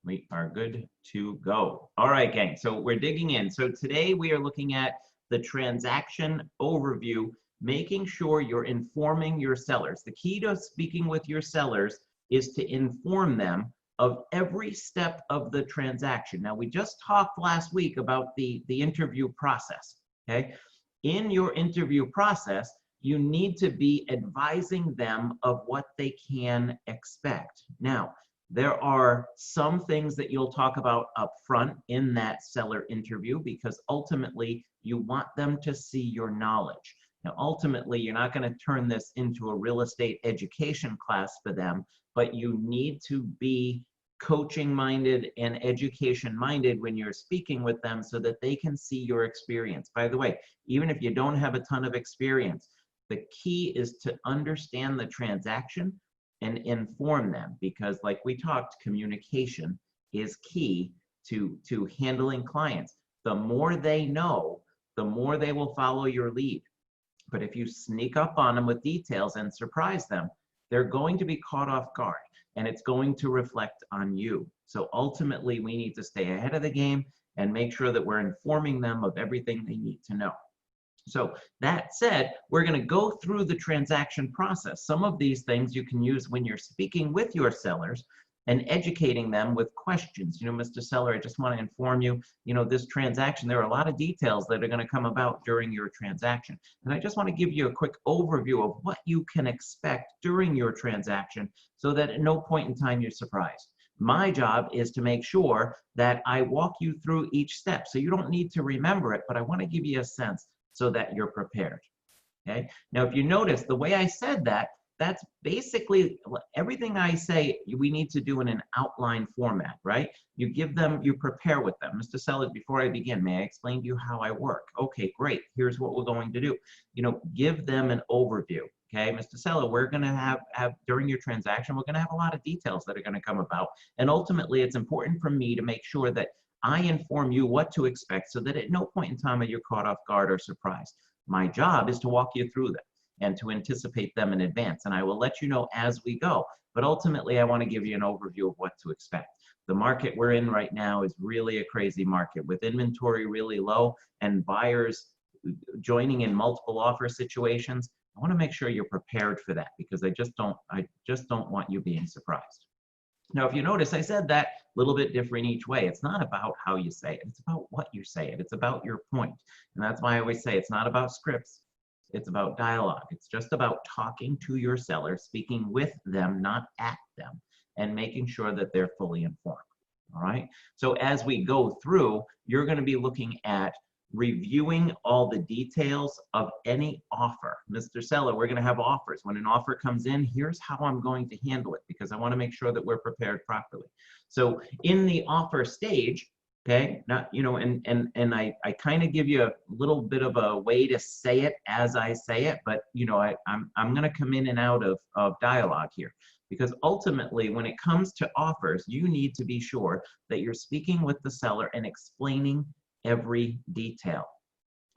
We are good to go. All right, gang. So we're digging in. So today we are looking at the transaction overview, making sure you're informing your sellers. The key to speaking with your sellers is to inform them of every step of the transaction. Now, we just talked last week about the interview process, okay? In your interview process, you need to be advising them of what they can expect. Now, there are some things that you'll talk about up front in that seller interview because ultimately you want them to see your knowledge. Now, ultimately, you're not going to turn this into a real estate education class for them, but you need to be coaching minded and education minded when you're speaking with them so that they can see your experience. By the way, even if you don't have a ton of experience, the key is to understand the transaction and inform them because like we talked, communication is key to handling clients. The more they know, the more they will follow your lead. But if you sneak up on them with details and surprise them, they're going to be caught off guard and it's going to reflect on you. So ultimately, we need to stay ahead of the game and make sure that we're informing them of everything they need to know. So that said, we're going to go through the transaction process. Some of these things you can use when you're speaking with your sellers and educating them with questions. You know, Mr. Seller, I just want to inform you, you know, this transaction, there are a lot of details that are going to come about during your transaction. And I just want to give you a quick overview of what you can expect during your transaction so that at no point in time you're surprised. My job is to make sure that I walk you through each step. So you don't need to remember it, but I want to give you a sense so that you're prepared, okay? Now, if you notice, the way I said that, that's basically everything I say we need to do in an outline format, right? You give them, you prepare with them. Mr. Seller, before I begin, may I explain to you how I work? Okay, great, here's what we're going to do. You know, give them an overview, okay? Mr. Seller, we're gonna have during your transaction, we're gonna have a lot of details that are gonna come about. And ultimately, it's important for me to make sure that I inform you what to expect so that at no point in time are you caught off guard or surprised. My job is to walk you through them and to anticipate them in advance. And I will let you know as we go. But ultimately, I want to give you an overview of what to expect. The market we're in right now is really a crazy market with inventory really low and buyers joining in multiple offer situations. I want to make sure you're prepared for that because I just don't want you being surprised. Now, if you notice, I said that a little bit different each way. It's not about how you say it. It's about what you say it. It's about your point. And that's why I always say it's not about scripts. It's about dialogue. It's just about talking to your seller, speaking with them, not at them, and making sure that they're fully informed. All right? So as we go through, you're going to be looking at reviewing all the details of any offer. Mr. Seller, we're going to have offers. When an offer comes in, here's how I'm going to handle it because I want to make sure that we're prepared properly. So in the offer stage, okay, not, you know, and I kind of give you a little bit of a way to say it as I say it, but you know, I'm going to come in and out of dialogue here because ultimately when it comes to offers, you need to be sure that you're speaking with the seller and explaining every detail.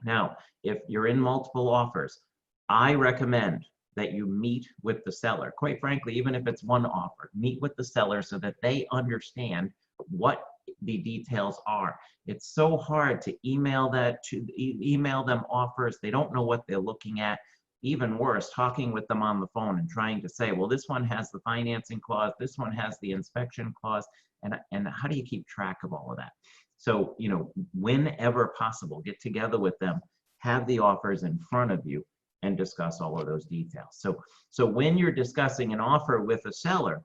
Now, if you're in multiple offers, I recommend that you meet with the seller. Quite frankly, even if it's one offer, meet with the seller so that they understand what the details are. It's so hard to email them offers. They don't know what they're looking at. Even worse, talking with them on the phone and trying to say, well, this one has the financing clause, this one has the inspection clause, and how do you keep track of all of that? So, you know, whenever possible, get together with them, have the offers in front of you, and discuss all of those details. So when you're discussing an offer with a seller,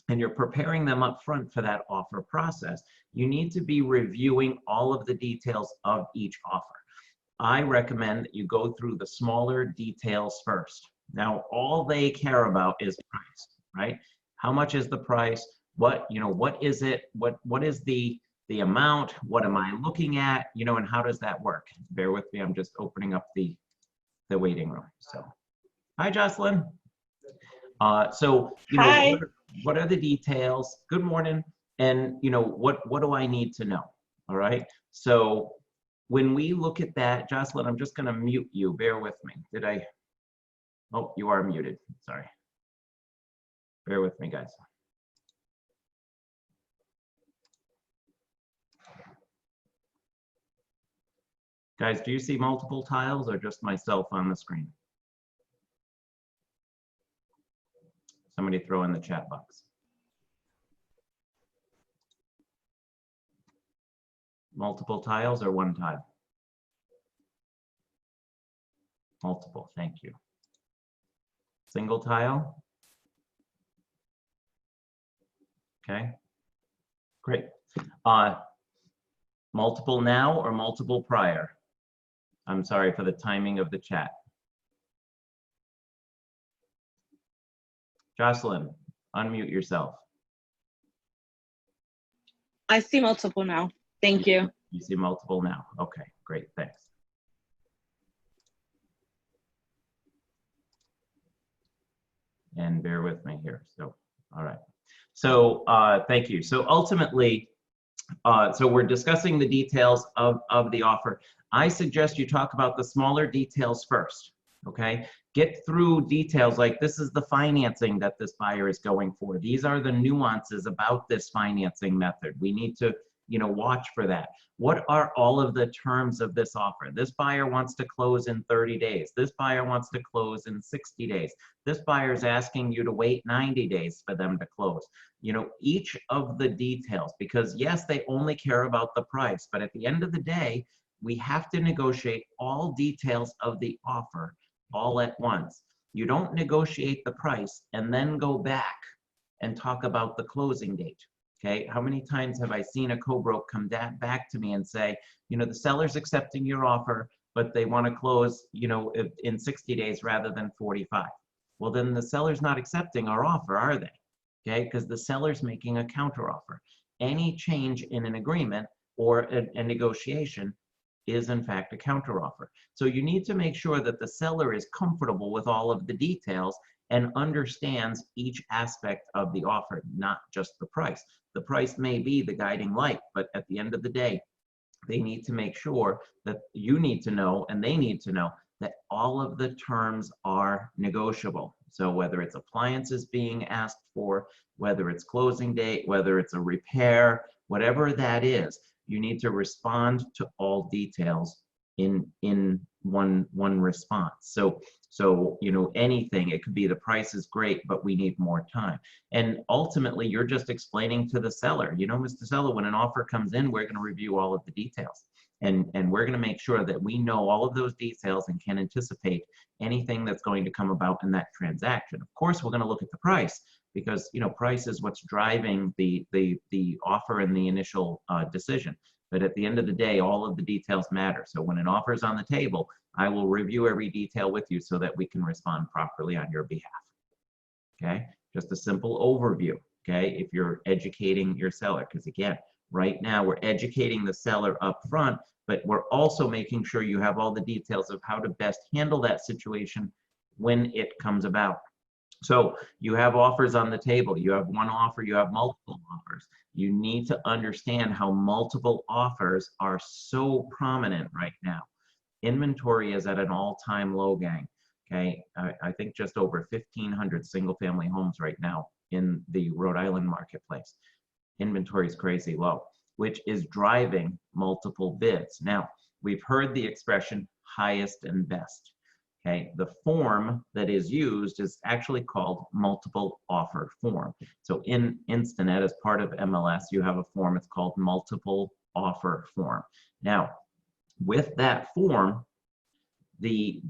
and you're preparing them up front for that offer process, you need to be reviewing all of the details of each offer. I recommend that you go through the smaller details first. Now, all they care about is price, right? How much is the price? What is it? What is the amount? What am I looking at? You know, and how does that work? Bear with me, I'm just opening up the waiting room. So, hi, Jocelyn. So, you know, Hi. what are the details? Good morning. And, you know, what do I need to know? All right. So when we look at that, Jocelyn, I'm just going to mute you. Bear with me. Oh, you are muted. Sorry. Bear with me, guys. Guys, do you see multiple tiles or just myself on the screen? Somebody throw in the chat box. Multiple tiles or one tile? Multiple, thank you. Single tile? Okay, great. Multiple now or multiple prior? I'm sorry for the timing of the chat. Jocelyn, unmute yourself. I see multiple now. Thank you. You see multiple now. Okay, great, thanks. And bear with me here. So, all right. So thank you. So ultimately, so we're discussing the details of the offer. I suggest you talk about the smaller details first, okay? Get through details like this is the financing that this buyer is going for. These are the nuances about this financing method. We need to, watch for that. What are all of the terms of this offer? This buyer wants to close in 30 days. This buyer wants to close in 60 days. This buyer is asking you to wait 90 days for them to close. Each of the details, because yes, they only care about the price, but at the end of the day, we have to negotiate all details of the offer all at once. You don't negotiate the price and then go back and talk about the closing date. Okay, how many times have I seen a co-broke come back to me and say, the seller's accepting your offer, but they want to close, in 60 days rather than 45. Well, then the seller's not accepting our offer, are they? Okay, because the seller's making a counteroffer. Any change in an agreement or a negotiation is in fact a counteroffer. So you need to make sure that the seller is comfortable with all of the details and understands each aspect of the offer, not just the price. The price may be the guiding light, but at the end of the day, they need to make sure that you need to know and they need to know that all of the terms are negotiable. So whether it's appliances being asked for, whether it's closing date, whether it's a repair, whatever that is, you need to respond to all details in one response. So anything, it could be the price is great, but we need more time. And ultimately, you're just explaining to the seller, Mr. Seller, when an offer comes in, we're going to review all of the details. And we're going to make sure that we know all of those details and can anticipate anything that's going to come about in that transaction. Of course, we're going to look at the price because price is what's driving the offer and the initial decision. But at the end of the day, all of the details matter. So when an offer is on the table, I will review every detail with you so that we can respond properly on your behalf. Okay, just a simple overview. Okay, if you're educating your seller, because again, right now we're educating the seller up front, but we're also making sure you have all the details of how to best handle that situation when it comes about. So you have offers on the table. You have one offer, you have multiple offers. You need to understand how multiple offers are so prominent right now. Inventory is at an all-time low, gang. Okay, I think just over 1,500 single-family homes right now in the Rhode Island marketplace. Inventory is crazy low, which is driving multiple bids. Now, we've heard the expression highest and best. Okay, the form that is used is actually called multiple offer form. So in Instinet, as part of MLS, you have a form, it's called multiple offer form. Now, with that form, the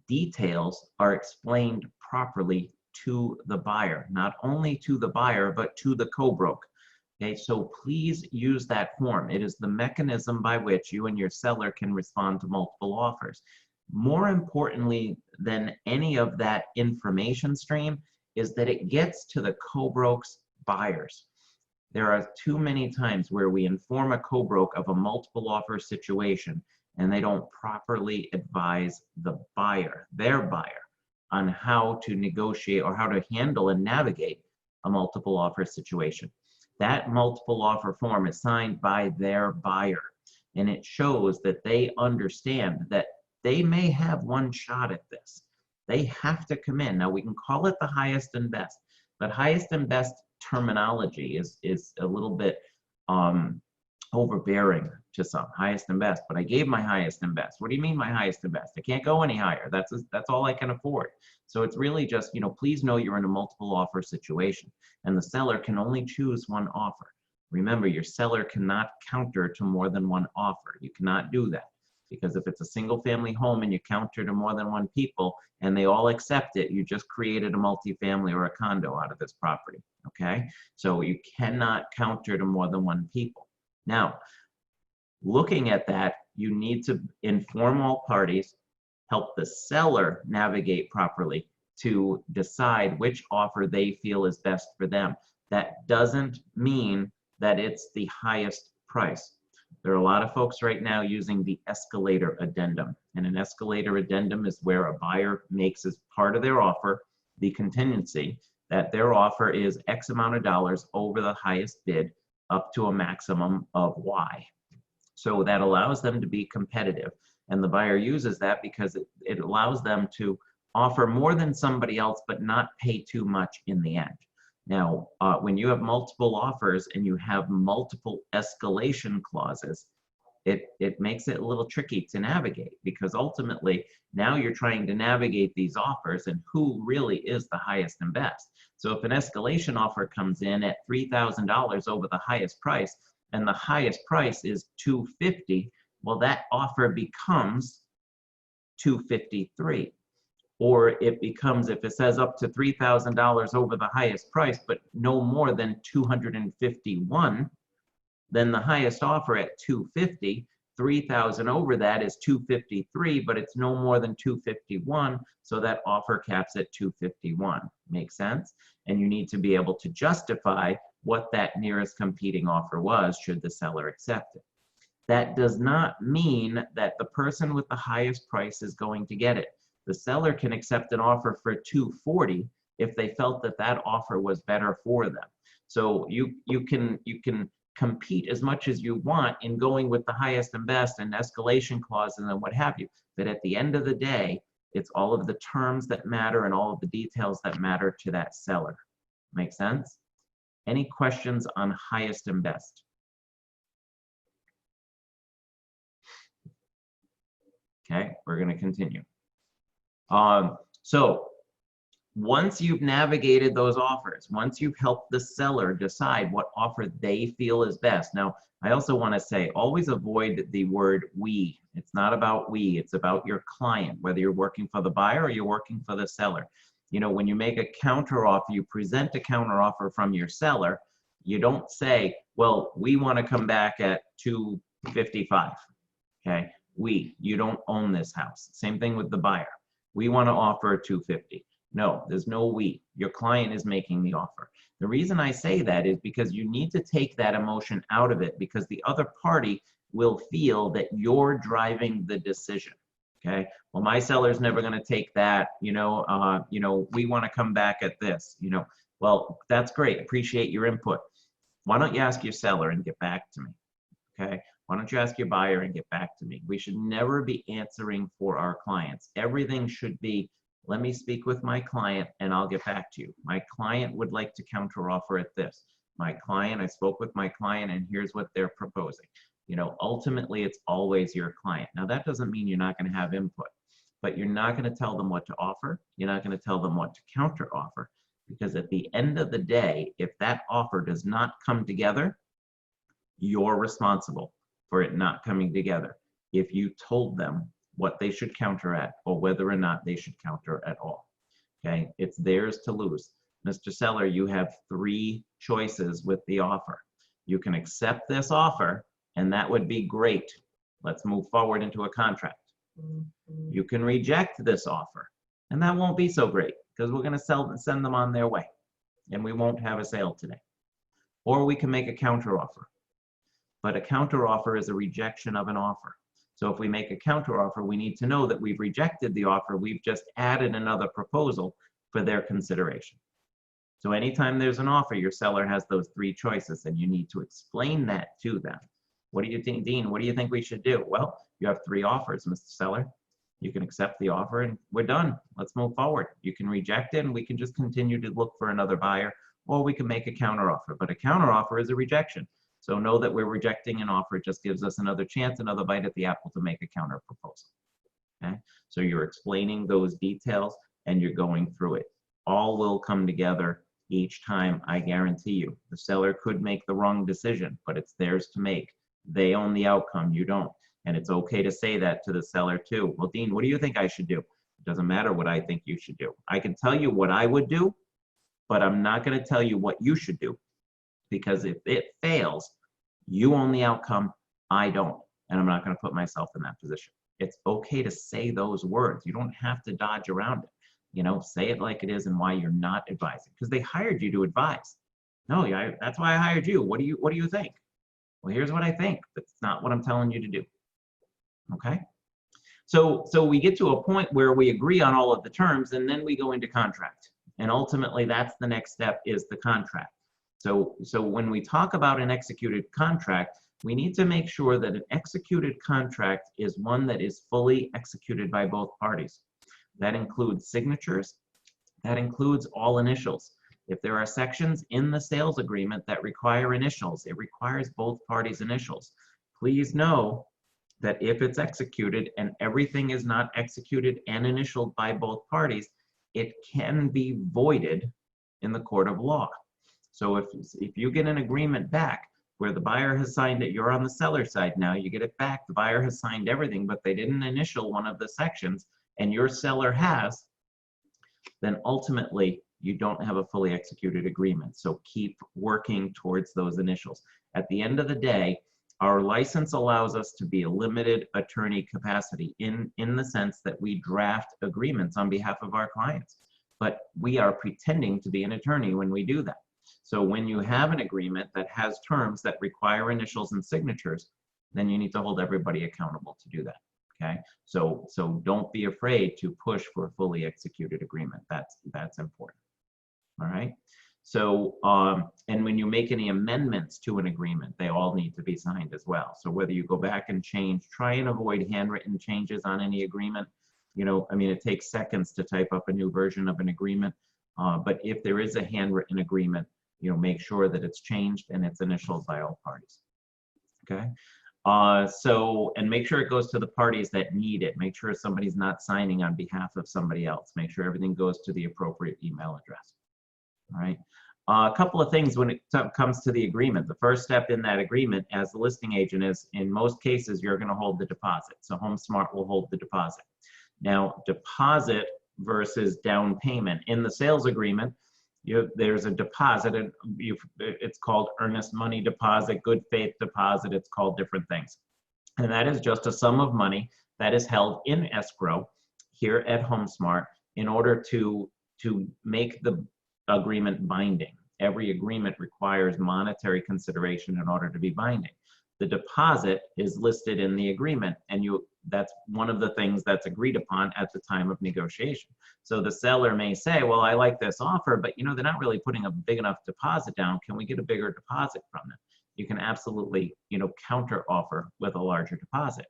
details are explained properly to the buyer, not only to the buyer, but to the co-broke. Okay, so please use that form. It is the mechanism by which you and your seller can respond to multiple offers. More importantly than any of that information stream is that it gets to the co-broke's buyers. There are too many times where we inform a co-broke of a multiple offer situation and they don't properly advise the buyer, their buyer, on how to negotiate or how to handle and navigate a multiple offer situation. That multiple offer form is signed by their buyer, and it shows that they understand that they may have one shot at this. They have to come in. Now, we can call it the highest and best, but highest and best terminology is a little bit overbearing to some, highest and best, but I gave my highest and best. What do you mean my highest and best? I can't go any higher. That's all I can afford. So it's really just, please know you're in a multiple offer situation and the seller can only choose one offer. Remember, your seller cannot counter to more than one offer. You cannot do that because if it's a single family home and you counter to more than one people and they all accept it, you just created a multifamily or a condo out of this property, okay? So you cannot counter to more than one people. Now, looking at that, you need to inform all parties, help the seller navigate properly to decide which offer they feel is best for them. That doesn't mean that it's the highest price. There are a lot of folks right now using the escalator addendum. And an escalator addendum is where a buyer makes as part of their offer the contingency that their offer is X amount of dollars over the highest bid up to a maximum of Y. So that allows them to be competitive. And the buyer uses that because it allows them to offer more than somebody else, but not pay too much in the end. Now, when you have multiple offers and you have multiple escalation clauses, it makes it a little tricky to navigate because ultimately now you're trying to navigate these offers and who really is the highest and best. So if an escalation offer comes in at $3,000 over the highest price and the highest price is $250, well, that offer becomes $253. Or it becomes, if it says up to $3,000 over the highest price, but no more than $251, then the highest offer at $250, $3,000 over that is $253, but it's no more than $251, so that offer caps at $251. Make sense? And you need to be able to justify what that nearest competing offer was should the seller accept it. That does not mean that the person with the highest price is going to get it. The seller can accept an offer for $240 if they felt that that offer was better for them. So you can compete as much as you want in going with the highest and best and escalation clauses and what have you. But at the end of the day, it's all of the terms that matter and all of the details that matter to that seller. Make sense? Any questions on highest and best? Okay, we're going to continue. So once you've navigated those offers, once you've helped the seller decide what offer they feel is best. Now, I also want to say, always avoid the word we. It's not about we, it's about your client, whether you're working for the buyer or you're working for the seller. When you make a counter offer, you present a counter offer from your seller, you don't say, well, we want to come back at $255, okay? You don't own this house. Same thing with the buyer. We want to offer $250. No, there's no we. Your client is making the offer. The reason I say that is because you need to take that emotion out of it because the other party will feel that you're driving the decision. Okay. Well, my seller's never going to take that. We want to come back at this. Well, that's great. Appreciate your input. Why don't you ask your seller and get back to me? Okay. Why don't you ask your buyer and get back to me? We should never be answering for our clients. Everything should be, let me speak with my client and I'll get back to you. My client would like to counteroffer at this. I spoke with my client and here's what they're proposing. Ultimately it's always your client. Now that doesn't mean you're not going to have input, but you're not going to tell them what to offer. You're not going to tell them what to counteroffer because at the end of the day, if that offer does not come together, you're responsible for it not coming together if you told them what they should counter at or whether or not they should counter at all. Okay, it's theirs to lose. Mr. Seller, you have 3 choices with the offer. You can accept this offer and that would be great. Let's move forward into a contract. You can reject this offer and that won't be so great because we're going to send them on their way and we won't have a sale today. Or we can make a counter offer. But a counteroffer is a rejection of an offer. So if we make a counteroffer, we need to know that we've rejected the offer. We've just added another proposal for their consideration. So anytime there's an offer, your seller has those 3 choices and you need to explain that to them. What do you think, Dean? What do you think we should do? Well, you have 3 offers, Mr. Seller. You can accept the offer and we're done. Let's move forward. You can reject it and we can just continue to look for another buyer, or we can make a counteroffer. But a counteroffer is a rejection. So know that we're rejecting an offer. It just gives us another chance, another bite at the apple to make a counter proposal. Okay? So you're explaining those details and you're going through it. All will come together each time, I guarantee you. The seller could make the wrong decision, but it's theirs to make. They own the outcome, you don't. And it's okay to say that to the seller too. Well, Dean, what do you think I should do? It doesn't matter what I think you should do. I can tell you what I would do, but I'm not going to tell you what you should do. Because if it fails, you own the outcome, I don't. And I'm not going to put myself in that position. It's okay to say those words. You don't have to dodge around it. You know, say it like it is and why you're not advising. Because they hired you to advise. No, yeah, that's why I hired you. What do you think? Well, here's what I think. That's not what I'm telling you to do. Okay? So we get to a point where we agree on all of the terms, and then we go into contract. And ultimately, that's the next step, is the contract. So when we talk about an executed contract, we need to make sure that an executed contract is one that is fully executed by both parties. That includes signatures. That includes all initials. If there are sections in the sales agreement that require initials, it requires both parties' initials. Please know that if it's executed and everything is not executed and initialed by both parties, it can be voided in the court of law. So if you get an agreement back where the buyer has signed it, you're on the seller side now, you get it back, the buyer has signed everything, but they didn't initial one of the sections, and your seller has, then ultimately you don't have a fully executed agreement. So keep working towards those initials. At the end of the day, our license allows us to be a limited attorney capacity in the sense that we draft agreements on behalf of our clients. But we are pretending to be an attorney when we do that. So when you have an agreement that has terms that require initials and signatures, then you need to hold everybody accountable to do that. Okay, so don't be afraid to push for a fully executed agreement. That's important. All right. So and when you make any amendments to an agreement, they all need to be signed as well. So whether you go back and change, try and avoid handwritten changes on any agreement. You know, I mean, it takes seconds to type up a new version of an agreement. But if there is a handwritten agreement, you know, make sure that it's changed and it's initialed by all parties. Okay. And make sure it goes to the parties that need it. Make sure somebody's not signing on behalf of somebody else. Make sure everything goes to the appropriate email address. All right. A couple of things when it comes to the agreement. The first step in that agreement as the listing agent is, in most cases, you're going to hold the deposit. So HomeSmart will hold the deposit. Now, deposit versus down payment. In the sales agreement, there's a deposit, and it's called earnest money deposit, good faith deposit, it's called different things. And that is just a sum of money that is held in escrow here at HomeSmart in order to make the agreement binding. Every agreement requires monetary consideration in order to be binding. The deposit is listed in the agreement, and that's one of the things that's agreed upon at the time of negotiation. So the seller may say, well, I like this offer, but you know, they're not really putting a big enough deposit down. Can we get a bigger deposit from them? You can absolutely, you know, counter offer with a larger deposit.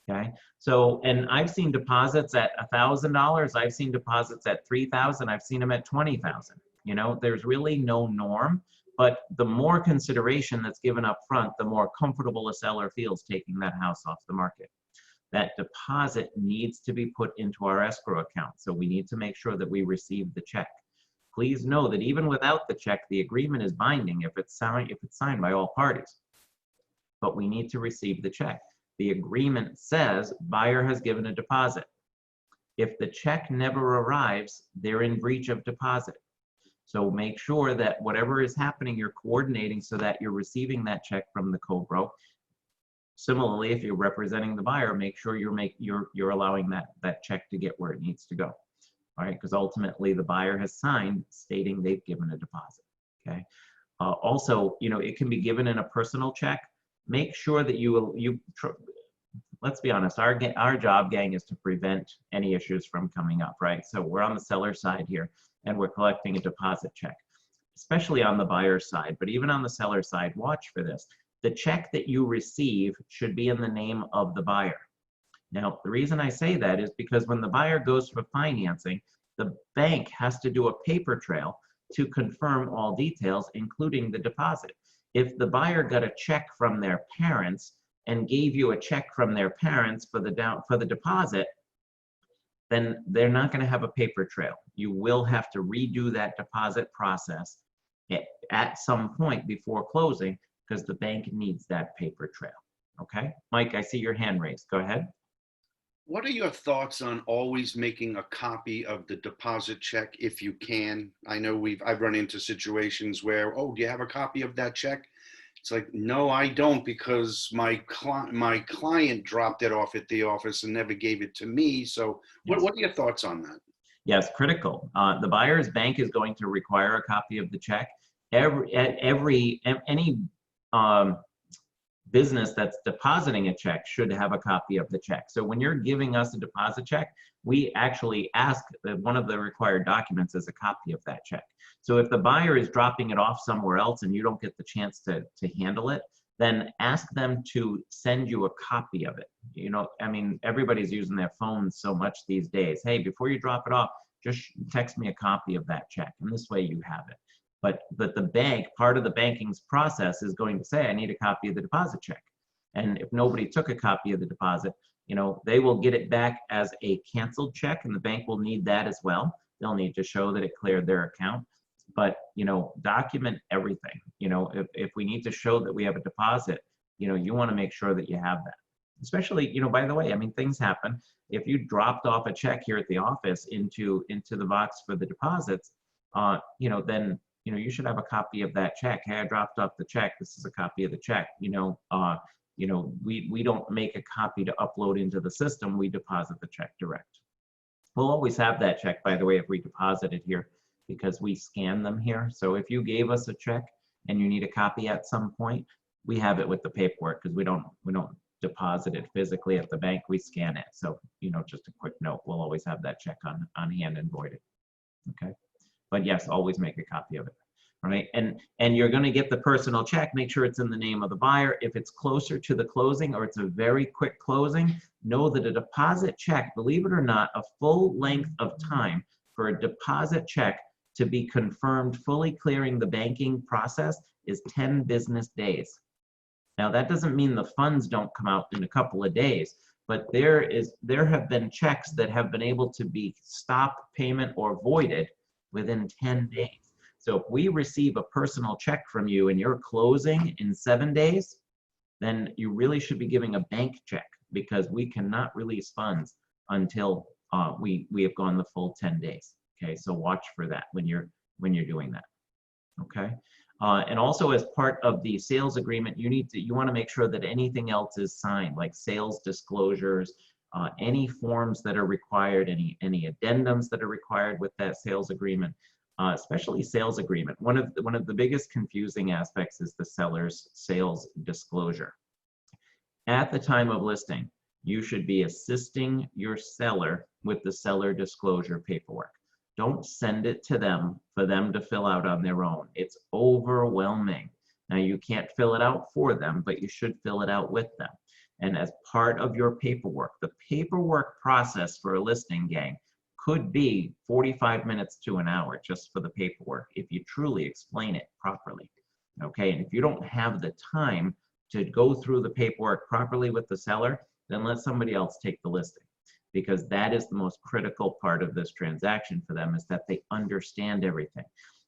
Okay. So, and I've seen deposits at $1,000. I've seen deposits at $3,000. I've seen them at $20,000. You know, there's really no norm. But the more consideration that's given up front, the more comfortable a seller feels taking that house off the market. That deposit needs to be put into our escrow account. So we need to make sure that we receive the check. Please know that even without the check, the agreement is binding if it's signed by all parties. But we need to receive the check. The agreement says buyer has given a deposit. If the check never arrives, they're in breach of deposit. So make sure that whatever is happening, you're coordinating so that you're receiving that check from the co-bro. Similarly, if you're representing the buyer, make sure you're allowing that check to get where it needs to go. All right, because ultimately the buyer has signed stating they've given a deposit. Okay. Also, you know, it can be given in a personal check. Make sure that let's be honest, our job, gang, is to prevent any issues from coming up, right? So we're on the seller side here, and we're collecting a deposit check, especially on the buyer side, but even on the seller side, watch for this. The check that you receive should be in the name of the buyer. Now, the reason I say that is because when the buyer goes for financing, the bank has to do a paper trail to confirm all details, including the deposit. If the buyer got a check from their parents and gave you a check from their parents for the deposit, then they're not going to have a paper trail. You will have to redo that deposit process at some point before closing because the bank needs that paper trail. Okay, Mike, I see your hand raised. Go ahead. What are your thoughts on always making a copy of the deposit check if you can? I know I've run into situations where, oh, do you have a copy of that check? It's like, no, I don't, because my client dropped it off at the office and never gave it to me. So Yes. what are your thoughts on that? Yes, critical. The buyer's bank is going to require a copy of the check. Any business that's depositing a check should have a copy of the check. So when you're giving us a deposit check, we actually ask that one of the required documents is a copy of that check. So if the buyer is dropping it off somewhere else and you don't get the chance to handle it, then ask them to send you a copy of it. You know, I mean, everybody's using their phones so much these days. Hey, before you drop it off, just text me a copy of that check, and this way you have it. But the bank, part of the banking's process is going to say, I need a copy of the deposit check. And if nobody took a copy of the deposit, you know, they will get it back as a canceled check, and the bank will need that as well. They'll need to show that it cleared their account. But, you know, document everything. You know, if we need to show that we have a deposit, you know, you want to make sure that you have that. Especially, you know, by the way, I mean, things happen. If you dropped off a check here at the office into the box for the deposits, you know, then, you know, you should have a copy of that check. Hey, I dropped off the check. This is a copy of the check. You know, we don't make a copy to upload into the system. We deposit the check direct. We'll always have that check, by the way, if we deposit it here, because we scan them here. So if you gave us a check and you need a copy at some point, we have it with the paperwork because we don't deposit it physically at the bank. We scan it. So, you know, just a quick note, we'll always have that check on hand and voided. Okay. But yes, always make a copy of it. All right. And you're going to get the personal check. Make sure it's in the name of the buyer. If it's closer to the closing or it's a very quick closing, know that a deposit check, believe it or not, a full length of time for a deposit check to be confirmed fully clearing the banking process is 10 business days. Now, that doesn't mean the funds don't come out in a couple of days, but there have been checks that have been able to be stopped payment or voided within 10 days. So if we receive a personal check from you and you're closing in 7 days, then you really should be giving a bank check, because we cannot release funds until we have gone the full 10 days. Okay, so watch for that when you're doing that. Okay, and also as part of the sales agreement, you want to make sure that anything else is signed, like sales disclosures, any forms that are required, any addendums that are required with that sales agreement, especially sales agreement. One of the biggest confusing aspects is the seller's sales disclosure. At the time of listing, you should be assisting your seller with the seller disclosure paperwork. Don't send it to them for them to fill out on their own. It's overwhelming. Now, you can't fill it out for them, but you should fill it out with them. And as part of your paperwork, the paperwork process for a listing, gang, could be 45 minutes to an hour just for the paperwork if you truly explain it properly. Okay, and if you don't have the time to go through the paperwork properly with the seller, then let somebody else take the listing, because that is the most critical part of this transaction for them, is that they understand everything.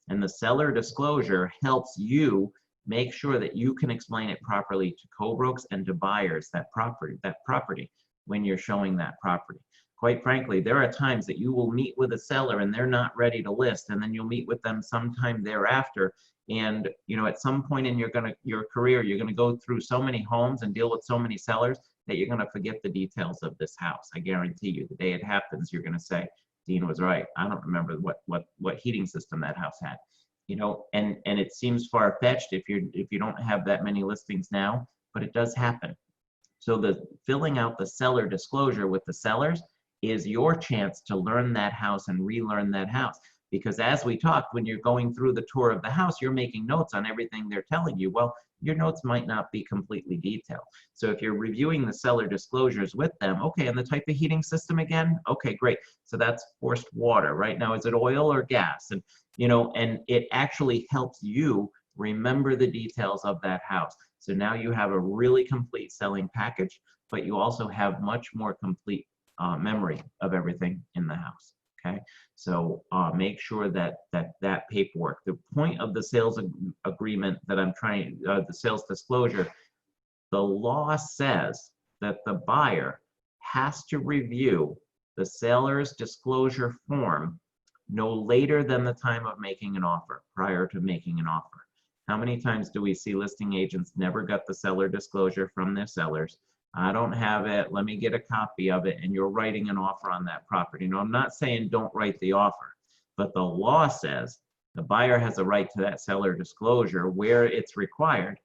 And the seller disclosure helps you make sure that you can explain it properly to co-brokes and to buyers, that property when you're showing that property. Quite frankly, there are times that you will meet with a seller and they're not ready to list, and then you'll meet with them sometime thereafter. And you know, at some point in your career, you're gonna go through so many homes and deal with so many sellers that you're gonna forget the details of this house. I guarantee you, the day it happens, you're gonna say, Dean was right. I don't remember what heating system that house had. You know, and it seems far-fetched if you don't have that many listings now, but it does happen. So the filling out the seller disclosure with the sellers is your chance to learn that house and relearn that house. Because as we talked, when you're going through the tour of the house, you're making notes on everything they're telling you. Well, your notes might not be completely detailed. So if you're reviewing the seller disclosures with them, okay, and the type of heating system again, okay, great. So that's forced water, right? Now, is it oil or gas? And, you know, and it actually helps you remember the details of that house. So now you have a really complete selling package, but you also have much more complete memory of everything in the house. Okay, so make sure that that paperwork. The point of the sales agreement that I'm trying, the sales disclosure, the law says that the buyer has to review the seller's disclosure form no later than the time of making an offer, prior to making an offer. How many times do we see listing agents never got the seller disclosure from their sellers? I don't have it, let me get a copy of it, and you're writing an offer on that property. No, I'm not saying don't write the offer, but the law says the buyer has a right to that seller disclosure where it's required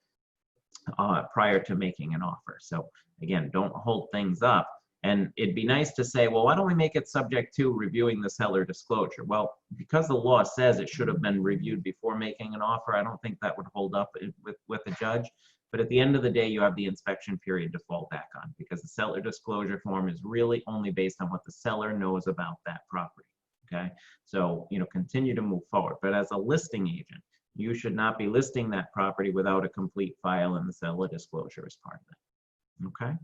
prior to making an offer. So again, don't hold things up. And it'd be nice to say, well, why don't we make it subject to reviewing the seller disclosure? Well, because the law says it should have been reviewed before making an offer, I don't think that would hold up with the judge. But at the end of the day, you have the inspection period to fall back on, because the seller disclosure form is really only based on what the seller knows about that property. Okay, so continue to move forward. But as a listing agent, you should not be listing that property without a complete file, and the seller disclosure is part of it. Okay.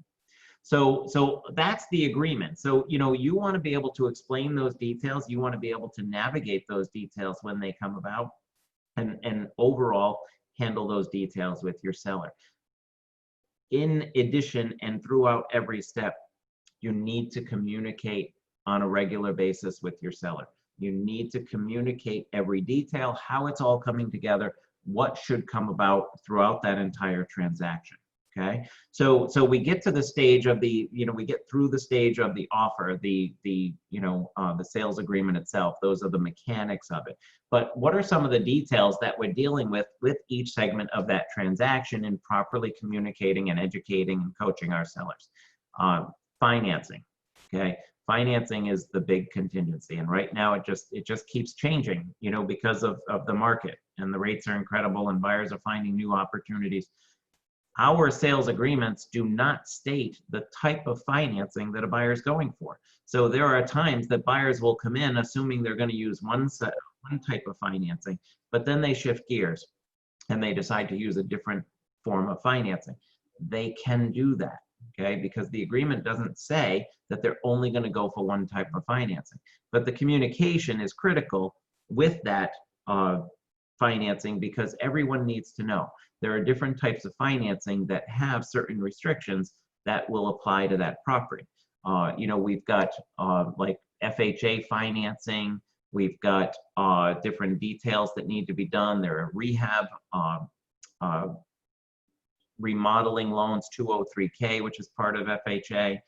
So that's the agreement. So, you want to be able to explain those details. You want to be able to navigate those details when they come about, and overall handle those details with your seller. In addition, and throughout every step, you need to communicate on a regular basis with your seller. You need to communicate every detail, how it's all coming together, what should come about throughout that entire transaction. Okay, so we get to the stage of the, we get through the stage of the offer, the sales agreement itself. Those are the mechanics of it. But what are some of the details that we're dealing with each segment of that transaction in properly communicating and educating and coaching our sellers? Financing. Okay, financing is the big contingency, and right now it just keeps changing, because of the market, and the rates are incredible, and buyers are finding new opportunities. Our sales agreements do not state the type of financing that a buyer is going for. So there are times that buyers will come in assuming they're going to use one type of financing, but then they shift gears and they decide to use a different form of financing. They can do that, okay? Because the agreement doesn't say that they're only going to go for one type of financing. But the communication is critical with that financing, because everyone needs to know there are different types of financing that have certain restrictions that will apply to that property. We've got like FHA financing, we've got different details that need to be done. There are rehab, remodeling loans, 203K, which is part of FHA.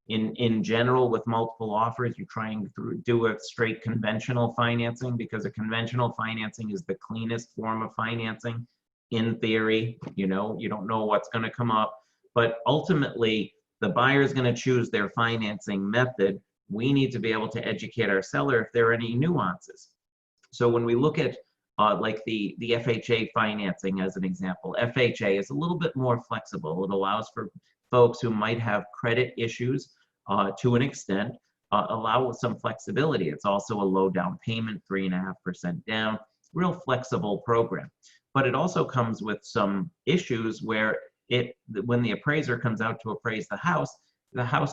In general, with multiple offers, you're trying to do a straight conventional financing, because a conventional financing is the cleanest form of financing. In theory, you don't know what's going to come up, but ultimately the buyer is going to choose their financing method. We need to be able to educate our seller if there are any nuances. So when we look at like the FHA financing as an example, FHA is a little bit more flexible. It allows for folks who might have credit issues to an extent, allow some flexibility. It's also a low down payment, 3.5% down, real flexible program. But it also comes with some issues where when the appraiser comes out to appraise the house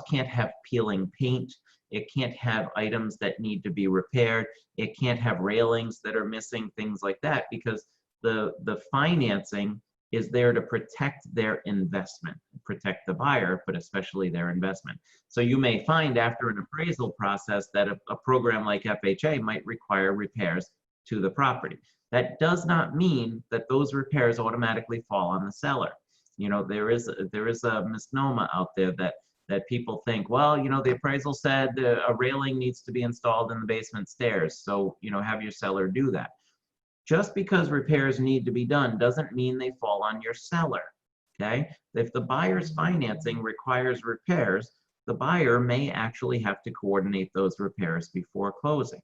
can't have peeling paint. It can't have items that need to be repaired. It can't have railings that are missing, things like that, because the financing is there to protect their investment, protect the buyer, but especially their investment. So you may find after an appraisal process that a program like FHA might require repairs to the property. That does not mean that those repairs automatically fall on the seller. There is a misnomer out there that people think, well, the appraisal said a railing needs to be installed in the basement stairs, so have your seller do that. Just because repairs need to be done doesn't mean they fall on your seller, okay? If the buyer's financing requires repairs, the buyer may actually have to coordinate those repairs before closing.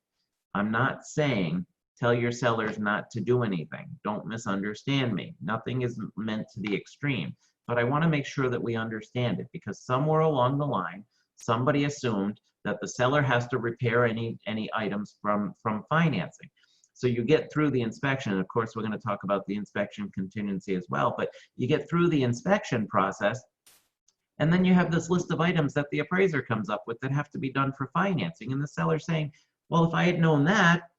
I'm not saying tell your sellers not to do anything. Don't misunderstand me. Nothing is meant to the extreme, but I want to make sure that we understand it, because somewhere along the line, somebody assumed that the seller has to repair any items from financing. So you get through the inspection. And of course, we're going to talk about the inspection contingency as well, but you get through the inspection process, and then you have this list of items that the appraiser comes up with that have to be done for financing. And the seller saying, well, if I had known that,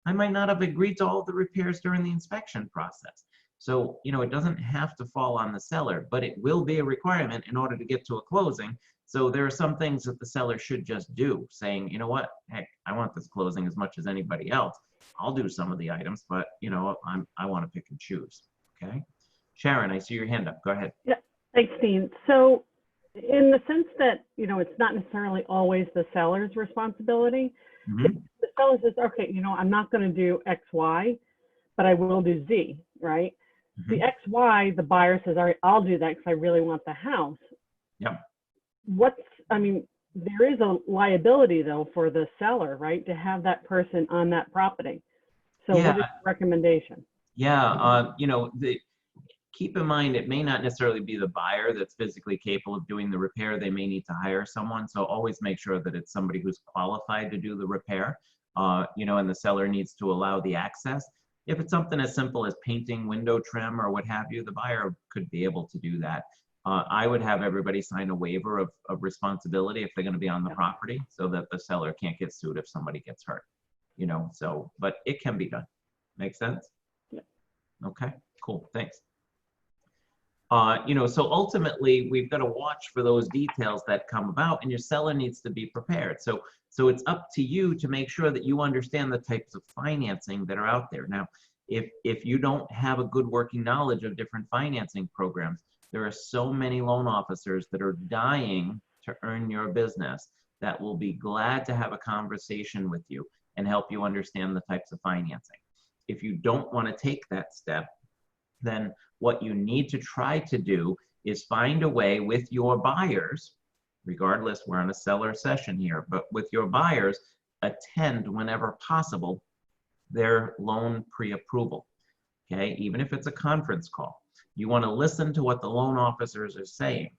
I might not have agreed to all the repairs during the inspection process. So, it doesn't have to fall on the seller, but it will be a requirement in order to get to a closing. So there are some things that the seller should just do, saying, you know what, heck, I want this closing as much as anybody else. I'll do some of the items, but I want to pick and choose. Okay. Sharon, I see your hand up. Go ahead. Yeah, thanks, Dean. So in the sense that, it's not necessarily always the seller's responsibility. Mhm. The seller says, okay, I'm not going to do X, Y, but I will do Z, right? The X, Y, the buyer says, all right, I'll do that because I really want the house. Yep. There is a liability though for the seller, right? To have that person on that property. So Yeah. what is the recommendation? Yeah, keep in mind, it may not necessarily be the buyer that's physically capable of doing the repair. They may need to hire someone. So always make sure that it's somebody who's qualified to do the repair, and the seller needs to allow the access. If it's something as simple as painting, window trim, or what have you, the buyer could be able to do that. I would have everybody sign a waiver of responsibility if they're going to be on the property, so that the seller can't get sued if somebody gets hurt, but it can be done. Make sense? Yeah. Okay, cool, thanks. So ultimately, we've got to watch for those details that come about, and your seller needs to be prepared. So it's up to you to make sure that you understand the types of financing that are out there. Now, if you don't have a good working knowledge of different financing programs, there are so many loan officers that are dying to earn your business that will be glad to have a conversation with you and help you understand the types of financing. If you don't want to take that step, then what you need to try to do is find a way with your buyers, regardless, we're on a seller session here, but with your buyers, attend whenever possible their loan pre-approval, okay? Even if it's a conference call, you want to listen to what the loan officers are saying.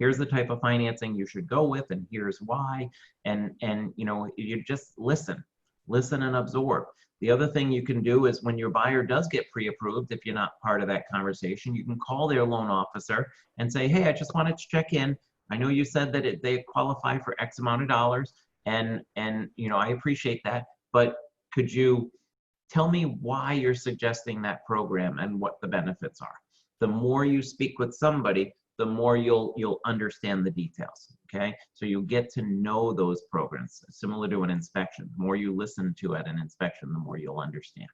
Here's the type of financing you should go with, and here's why, and you just listen and absorb. The other thing you can do is when your buyer does get pre-approved, if you're not part of that conversation, you can call their loan officer and say, hey, I just wanted to check in. I know you said that they qualify for X amount of dollars, and I appreciate that, but could you tell me why you're suggesting that program and what the benefits are? The more you speak with somebody, the more you'll understand the details, okay? So you get to know those programs, similar to an inspection. The more you listen to at an inspection, the more you'll understand,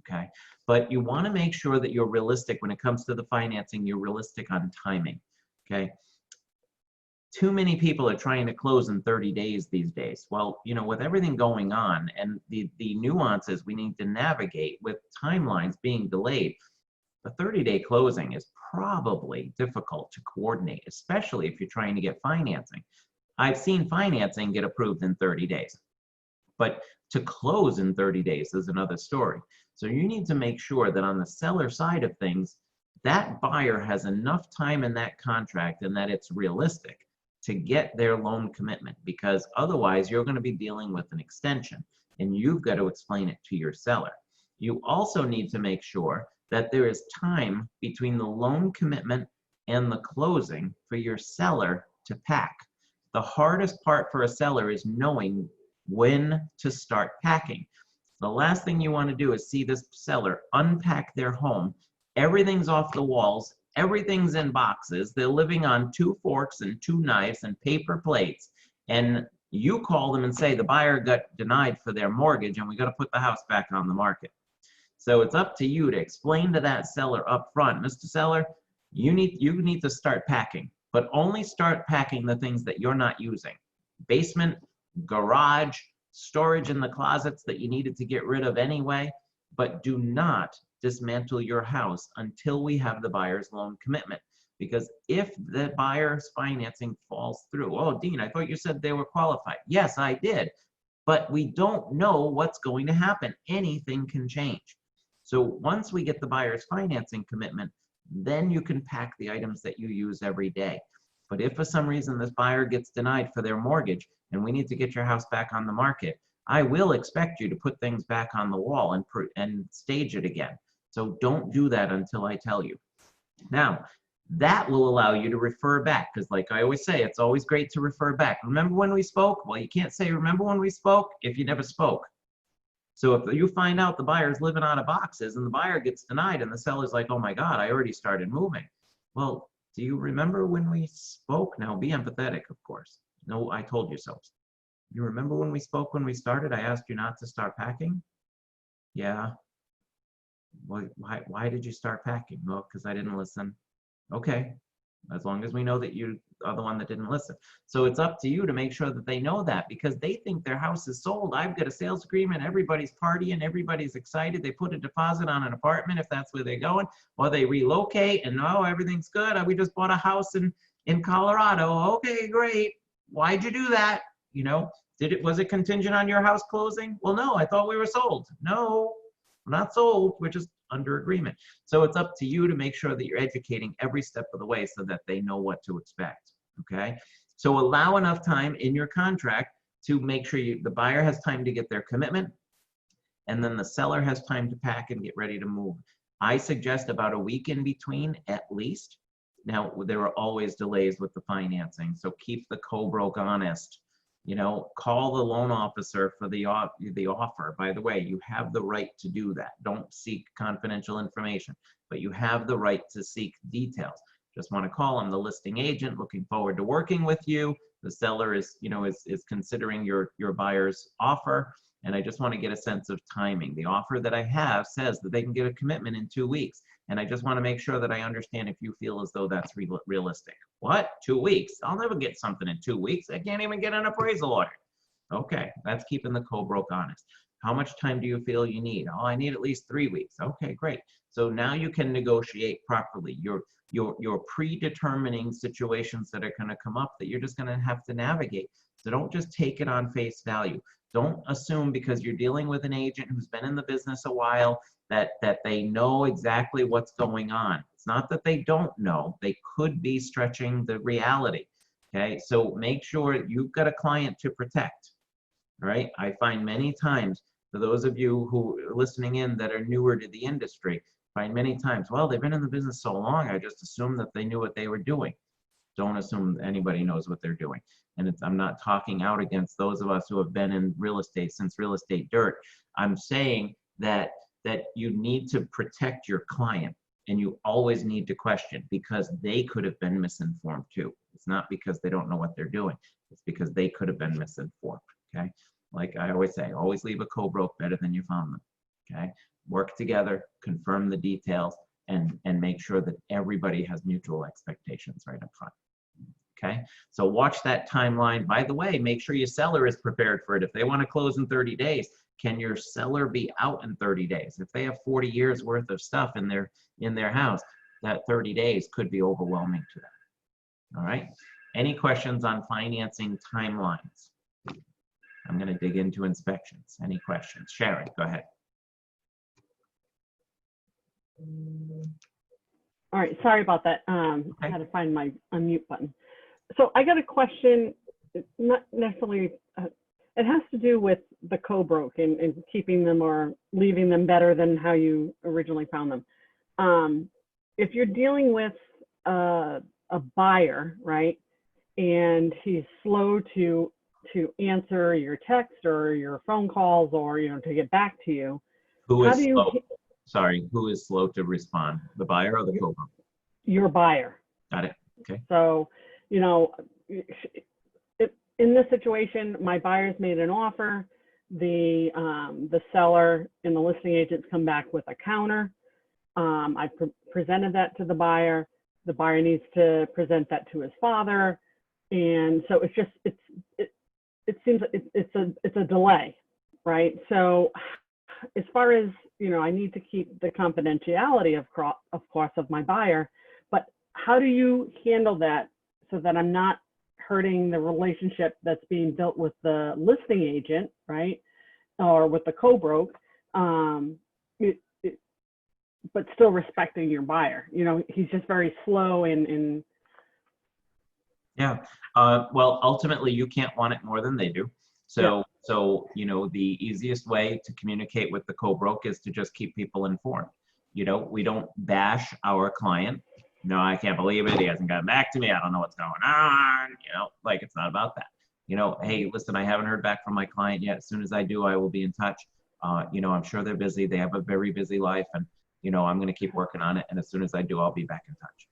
okay? But you wanna make sure that you're realistic when it comes to the financing, you're realistic on timing, okay? Too many people are trying to close in 30 days these days. Well, with everything going on and the nuances we need to navigate with timelines being delayed, a 30-day closing is probably difficult to coordinate, especially if you're trying to get financing. I've seen financing get approved in 30 days, but to close in 30 days is another story. So you need to make sure that on the seller side of things, that buyer has enough time in that contract and that it's realistic to get their loan commitment, because otherwise you're going to be dealing with an extension and you've got to explain it to your seller. You also need to make sure that there is time between the loan commitment and the closing for your seller to pack. The hardest part for a seller is knowing when to start packing. The last thing you want to do is see this seller unpack their home. Everything's off the walls. Everything's in boxes. They're living on 2 forks and 2 knives and paper plates. And you call them and say the buyer got denied for their mortgage and we got to put the house back on the market. So it's up to you to explain to that seller up front, Mr. Seller, you need to start packing, but only start packing the things that you're not using. Basement, garage, storage in the closets that you needed to get rid of anyway, but do not dismantle your house until we have the buyer's loan commitment. Because if the buyer's financing falls through, oh, Dean, I thought you said they were qualified. Yes, I did, but we don't know what's going to happen. Anything can change. So once we get the buyer's financing commitment, then you can pack the items that you use every day. But if for some reason this buyer gets denied for their mortgage and we need to get your house back on the market, I will expect you to put things back on the wall and stage it again. So don't do that until I tell you. Now, that will allow you to refer back, because like I always say, it's always great to refer back. Remember when we spoke? Well, you can't say remember when we spoke if you never spoke. So if you find out the buyer's living out of boxes and the buyer gets denied and the seller's like, oh my God, I already started moving. Well, do you remember when we spoke? Now be empathetic, of course. No, I told you so. You remember when we spoke when we started? I asked you not to start packing? Yeah. Well, why did you start packing? Well, because I didn't listen. Okay, as long as we know that you are the one that didn't listen. So it's up to you to make sure that they know that, because they think their house is sold. I've got a sales agreement. Everybody's partying. Everybody's excited. They put a deposit on an apartment if that's where they're going, or they relocate and oh, everything's good. We just bought a house in Colorado. Okay, great. Why'd you do that? You know, was it contingent on your house closing? Well, no, I thought we were sold. No, we're not sold. We're just under agreement. So it's up to you to make sure that you're educating every step of the way so that they know what to expect. Okay. So allow enough time in your contract to make sure the buyer has time to get their commitment, and then the seller has time to pack and get ready to move. I suggest about a week in between at least. Now, there are always delays with the financing, so keep the co-broke honest. You know, call the loan officer for the offer. By the way, you have the right to do that. Don't seek confidential information, but you have the right to seek details. Just want to call them the listing agent, looking forward to working with you. The seller is, you know, is considering your buyer's offer. And I just want to get a sense of timing. The offer that I have says that they can get a commitment in 2 weeks. And I just want to make sure that I understand if you feel as though that's realistic. What? 2 weeks? I'll never get something in 2 weeks. I can't even get an appraisal order. Okay, that's keeping the co-broke honest. How much time do you feel you need? Oh, I need at least 3 weeks. Okay, great. So now you can negotiate properly. You're predetermining situations that are going to come up that you're just going to have to navigate. So don't just take it on face value. Don't assume because you're dealing with an agent who's been in the business a while that they know exactly what's going on. It's not that they don't know. They could be stretching the reality. Okay, so make sure you've got a client to protect. All right, I find many times, for those of you who are listening in that are newer to the industry, find many times, well, they've been in the business so long, I just assumed that they knew what they were doing. Don't assume anybody knows what they're doing. And I'm not talking out against those of us who have been in real estate since real estate dirt. I'm saying that you need to protect your client, and you always need to question, because they could have been misinformed too. It's not because they don't know what they're doing. It's because they could have been misinformed. Okay. Like I always say, always leave a co-broke better than you found them. Okay. Work together, confirm the details, and make sure that everybody has mutual expectations right up front. Okay, so watch that timeline. By the way, make sure your seller is prepared for it. If they want to close in 30 days, can your seller be out in 30 days? If they have 40 years worth of stuff in their house, that 30 days could be overwhelming to them. All right, any questions on financing timelines? I'm going to dig into inspections. Any questions? Sharon, go ahead. All right, sorry about that. I had to find my unmute button. So I got a question, not necessarily, it has to do with the co-broke and keeping them or leaving them better than how you originally found them. If you're dealing with a buyer, right, and he's slow to answer your text or your phone calls, or, you know, to get back to you, who is slow? Sorry, who is slow to respond? The buyer or the co-broke? Your buyer. Got it. Okay. So, you know, in this situation, my buyer's made an offer. The seller and the listing agents come back with a counter. I presented that to the buyer. The buyer needs to present that to his father, and so it's just it seems it's a delay, right? So, as far as, you know, I need to keep the confidentiality of course of my buyer, but how do you handle that so that I'm not hurting the relationship that's being built with the listing agent, right, or with the co-broke, but still respecting your buyer? You know, he's just very slow in. Yeah. Well, ultimately, you can't want it more than they do. So So, you know, the easiest way to communicate with the co-broke is to just keep people informed. You know, we don't bash our client. No, I can't believe it. He hasn't gotten back to me. I don't know what's going on. You know, like it's not about that. You know, hey, listen, I haven't heard back from my client yet. As soon as I do, I will be in touch. You know, I'm sure they're busy. They have a very busy life, and you know, I'm going to keep working on it. And as soon as I do, I'll be back in touch.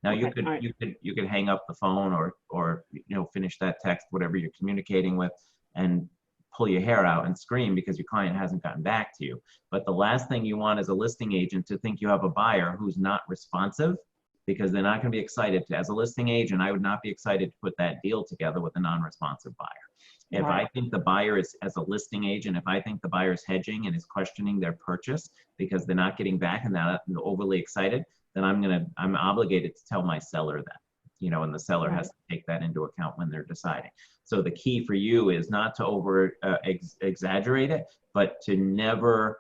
Now you Okay, could all right. you could hang up the phone or you know, finish that text, whatever you're communicating with, and pull your hair out and scream because your client hasn't gotten back to you. But the last thing you want as a listing agent to think you have a buyer who's not responsive, because they're not going to be excited to, as a listing agent, I would not be excited to put that deal together with a non-responsive buyer. If I Right. think the buyer is, as a listing agent, if I think the buyer is hedging and is questioning their purchase because they're not getting back and they're overly excited, then I'm obligated to tell my seller that, you know, and the seller has to take that into account when they're deciding. So the key for you is not to over exaggerate it, but to never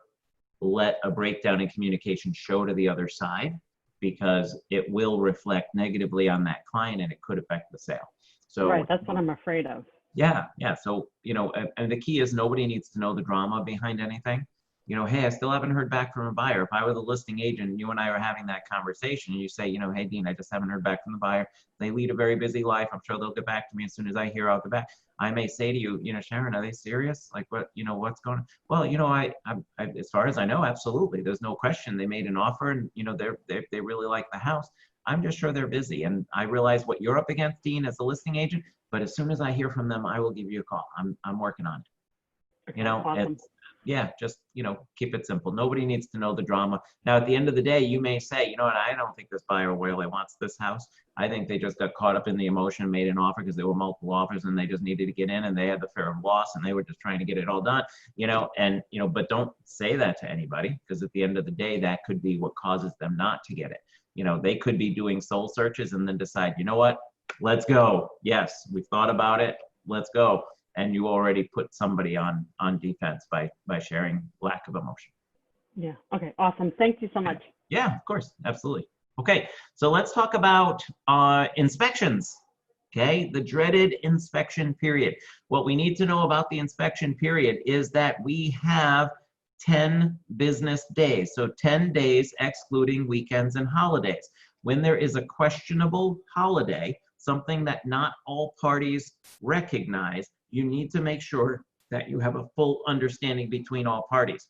let a breakdown in communication show to the other side, because it will reflect negatively on that client and it could affect the sale. So Right, that's what I'm afraid of. yeah. So, you know, and the key is nobody needs to know the drama behind anything. You know, hey, I still haven't heard back from a buyer. If I were the listing agent, you and I were having that conversation, and you say, you know, hey, Dean, I just haven't heard back from the buyer. They lead a very busy life. I'm sure they'll get back to me as soon as I hear out the back. I may say to you, you know, Sharon, are they serious? Like, what, you know, what's going on? Well, you know, I as far as I know, absolutely. There's no question. They made an offer, and you know, they really like the house. I'm just sure they're busy, and I realize what you're up against, Dean, as a listing agent. But as soon as I hear from them, I will give you a call. I'm working on it. You know, Awesome. yeah, just, you know, keep it simple. Nobody needs to know the drama. Now, at the end of the day, you may say, you know what, I don't think this buyer really wants this house. I think they just got caught up in the emotion and made an offer because there were multiple offers and they just needed to get in and they had the fear of loss and they were just trying to get it all done, you know, and, you know, but don't say that to anybody, because at the end of the day, that could be what causes them not to get it. You know, they could be doing soul searches and then decide, you know what, let's go. Yes, we've thought about it. Let's go. And you already put somebody on defense by sharing lack of emotion. Yeah. Okay. Awesome. Thank you so much. Yeah, of course. Absolutely. Okay. So let's talk about inspections. Okay. The dreaded inspection period. What we need to know about the inspection period is that we have 10 business days. So 10 days excluding weekends and holidays. When there is a questionable holiday, something that not all parties recognize, you need to make sure that you have a full understanding between all parties.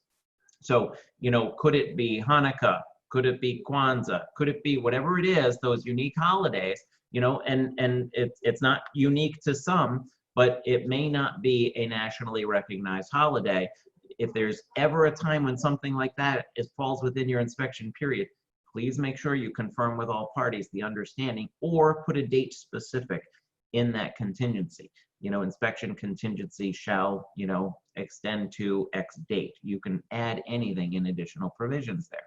So, you know, could it be Hanukkah? Could it be Kwanzaa? Could it be whatever it is, those unique holidays, you know, and it's not unique to some, but it may not be a nationally recognized holiday. If there's ever a time when something like that falls within your inspection period, please make sure you confirm with all parties the understanding or put a date specific in that contingency. You know, inspection contingency shall, you know, extend to X date. You can add anything in additional provisions there.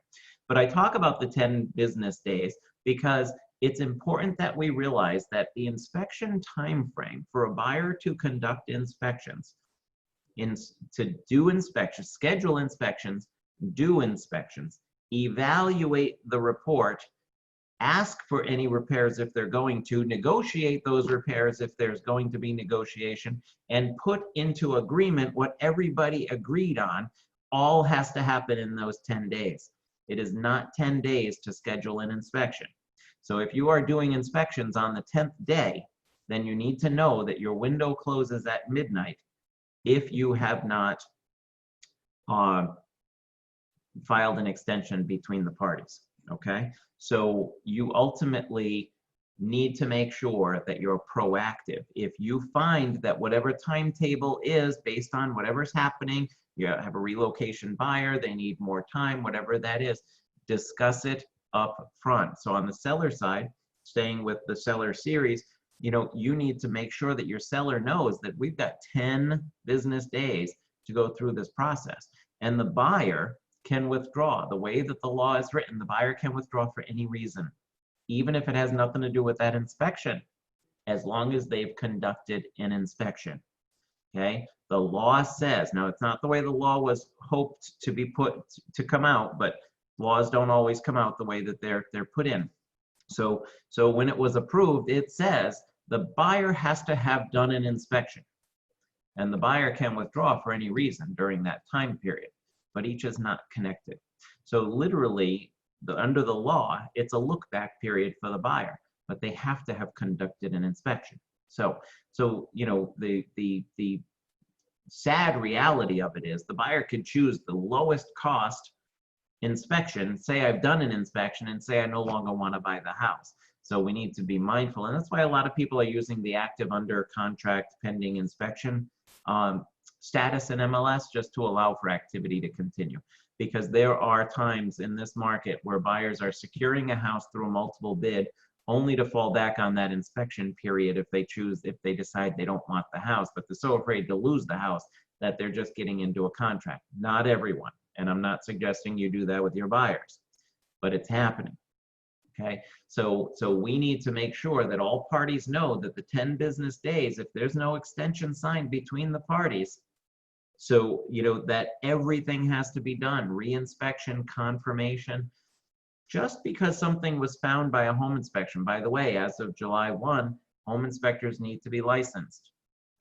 But I talk about the 10 business days because it's important that we realize that the inspection time frame for a buyer to conduct inspections, to do inspections, schedule inspections, do inspections, evaluate the report, ask for any repairs if they're going to, negotiate those repairs if there's going to be negotiation, and put into agreement what everybody agreed on, all has to happen in those 10 days. It is not 10 days to schedule an inspection. So if you are doing inspections on the 10th day, then you need to know that your window closes at midnight if you have not filed an extension between the parties, okay? So you ultimately need to make sure that you're proactive. If you find that whatever timetable is based on whatever's happening, you have a relocation buyer, they need more time, whatever that is, discuss it up front. So on the seller side, staying with the seller series, you know, you need to make sure that your seller knows that we've got 10 business days to go through this process. And the buyer can withdraw. The way that the law is written, the buyer can withdraw for any reason, even if it has nothing to do with that inspection, as long as they've conducted an inspection. Okay? The law says, now it's not the way the law was hoped to be put to come out, but laws don't always come out the way that they're put in. So when it was approved, it says the buyer has to have done an inspection. and the buyer can withdraw for any reason during that time period, but each is not connected. So literally, under the law, it's a look back period for the buyer, but they have to have conducted an inspection. So you know, the sad reality of it is the buyer could choose the lowest cost inspection, say I've done an inspection, and say I no longer want to buy the house. So we need to be mindful, and that's why a lot of people are using the active under contract pending inspection status in MLS just to allow for activity to continue. Because there are times in this market where buyers are securing a house through a multiple bid only to fall back on that inspection period if they decide they don't want the house, but they're so afraid to lose the house that they're just getting into a contract. Not everyone, and I'm not suggesting you do that with your buyers, but it's happening. Okay, so we need to make sure that all parties know that the 10 business days, if there's no extension signed between the parties, so you know that everything has to be done, re-inspection, confirmation. Just because something was found by a home inspection, by the way, as of July 1, home inspectors need to be licensed.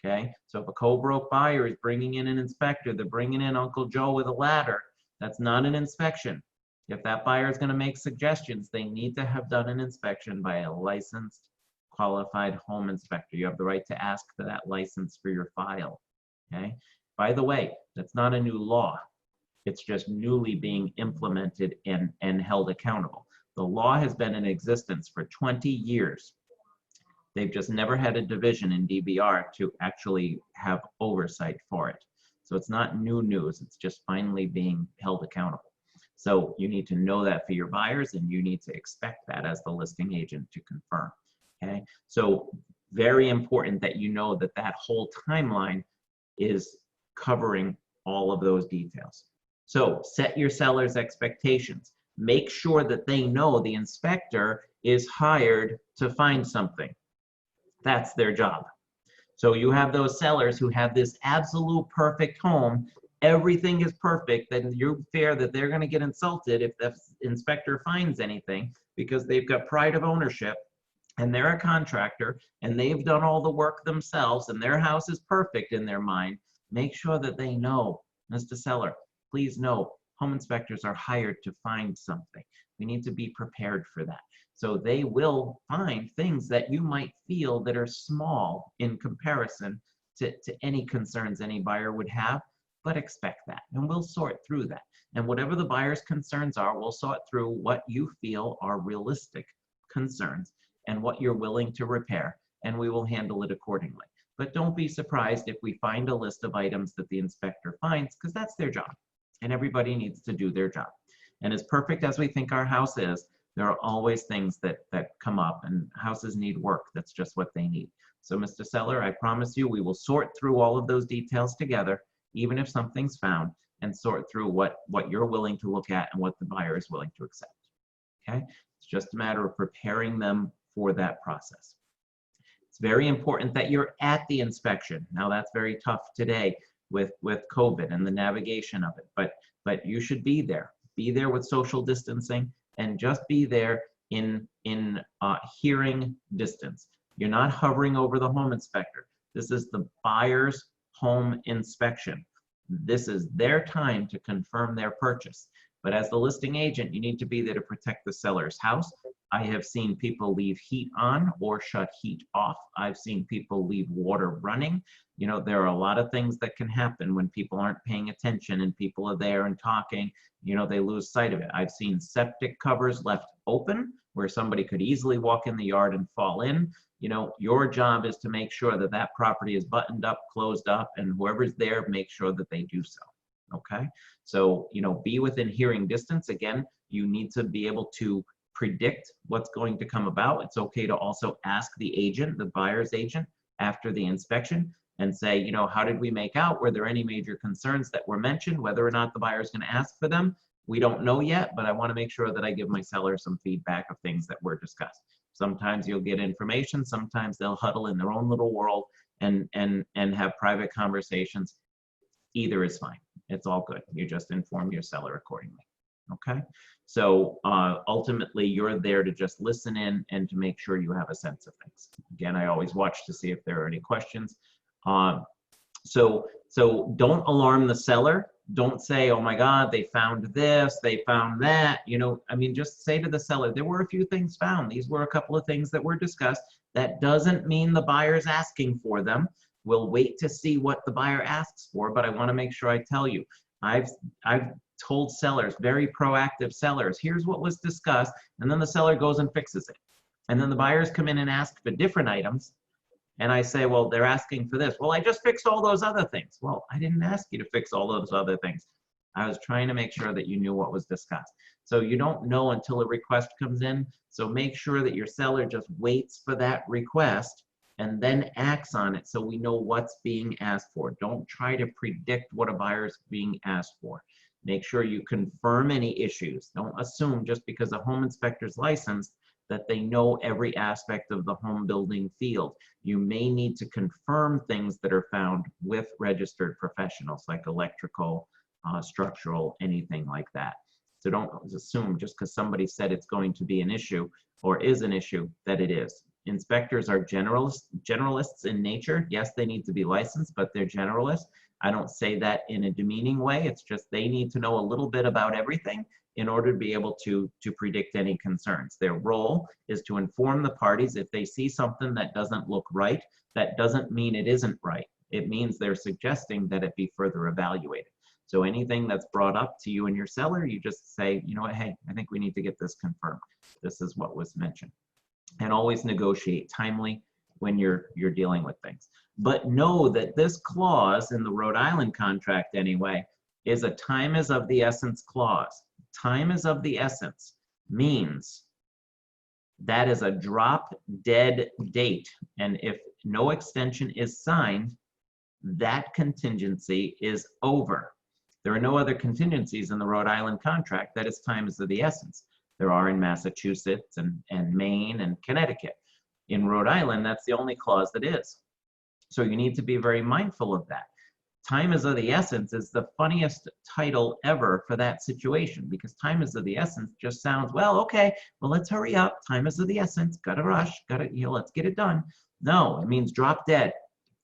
Okay, so if a co-broke buyer is bringing in an inspector, they're bringing in Uncle Joe with a ladder, that's not an inspection. If that buyer is going to make suggestions, they need to have done an inspection by a licensed, qualified home inspector. You have the right to ask for that license for your file. Okay. By the way, that's not a new law. It's just newly being implemented and held accountable. The law has been in existence for 20 years. They've just never had a division in DBR to actually have oversight for it. So it's not new news. It's just finally being held accountable. So you need to know that for your buyers, and you need to expect that as the listing agent to confirm. Okay, so very important that you know that that whole timeline is covering all of those details. So set your seller's expectations. Make sure that they know the inspector is hired to find something. That's their job. So you have those sellers who have this absolute perfect home, everything is perfect, then you're fair that they're going to get insulted if the inspector finds anything, because they've got pride of ownership and they're a contractor and they've done all the work themselves and their house is perfect in their mind. Make sure that they know, Mr. Seller, please know home inspectors are hired to find something. We need to be prepared for that. So they will find things that you might feel that are small in comparison to any concerns any buyer would have, but expect that, and we'll sort through that. And whatever the buyer's concerns are, we'll sort through what you feel are realistic concerns and what you're willing to repair, and we will handle it accordingly. But don't be surprised if we find a list of items that the inspector finds, because that's their job, and everybody needs to do their job. And as perfect as we think our house is, there are always things that come up, and houses need work. That's just what they need. So Mr. Seller, I promise you, we will sort through all of those details together, even if something's found, and sort through what you're willing to look at and what the buyer is willing to accept. Okay? It's just a matter of preparing them for that process. It's very important that you're at the inspection. Now that's very tough today with COVID and the navigation of it, but you should be there. Be there with social distancing, and just be there in hearing distance. You're not hovering over the home inspector. This is the buyer's home inspection. This is their time to confirm their purchase. But as the listing agent, you need to be there to protect the seller's house. I have seen people leave heat on or shut heat off. I've seen people leave water running. You know, there are a lot of things that can happen when people aren't paying attention and people are there and talking. You know, they lose sight of it. I've seen septic covers left open where somebody could easily walk in the yard and fall in. You know, your job is to make sure that that property is buttoned up, closed up, and whoever's there, make sure that they do so. Okay? So, you know, be within hearing distance. Again, you need to be able to predict what's going to come about. It's okay to also ask the agent, the buyer's agent, after the inspection and say, you know, how did we make out? Were there any major concerns that were mentioned? Whether or not the buyer is going to ask for them, we don't know yet, but I want to make sure that I give my seller some feedback of things that were discussed. Sometimes you'll get information, sometimes they'll huddle in their own little world and have private conversations. Either is fine. It's all good. You just inform your seller accordingly. Okay? So ultimately, you're there to just listen in and to make sure you have a sense of things. Again, I always watch to see if there are any questions. So don't alarm the seller. Don't say, oh my God, they found this, they found that. You know, I mean, just say to the seller, there were a few things found. These were a couple of things that were discussed. That doesn't mean the buyer's asking for them. We'll wait to see what the buyer asks for, but I want to make sure I tell you. I've told sellers, very proactive sellers, here's what was discussed, and then the seller goes and fixes it. And then the buyers come in and ask for different items, and I say, well, they're asking for this. Well, I just fixed all those other things. Well, I didn't ask you to fix all those other things. I was trying to make sure that you knew what was discussed. So you don't know until a request comes in. So make sure that your seller just waits for that request and then acts on it so we know what's being asked for. Don't try to predict what a buyer is being asked for. Make sure you confirm any issues. Don't assume just because a home inspector's licensed that they know every aspect of the home building field. You may need to confirm things that are found with registered professionals like electrical, structural, anything like that. So don't assume just because somebody said it's going to be an issue or is an issue that it is. Inspectors are generalists in nature. Yes, they need to be licensed, but they're generalists. I don't say that in a demeaning way. It's just they need to know a little bit about everything in order to be able to predict any concerns. Their role is to inform the parties if they see something that doesn't look right. That doesn't mean it isn't right. It means they're suggesting that it be further evaluated. So anything that's brought up to you and your seller, you just say, you know what, hey, I think we need to get this confirmed. This is what was mentioned. And always negotiate timely when you're dealing with things. But know that this clause in the Rhode Island contract anyway is a time is of the essence clause. Time is of the essence means that is a drop dead date. And if no extension is signed, that contingency is over. There are no other contingencies in the Rhode Island contract that is time is of the essence. There are in Massachusetts and Maine and Connecticut. In Rhode Island, that's the only clause that is. So you need to be very mindful of that. Time is of the essence is the funniest title ever for that situation because time is of the essence just sounds, well, okay, well, let's hurry up. Time is of the essence, gotta rush, let's get it done. No, it means drop dead,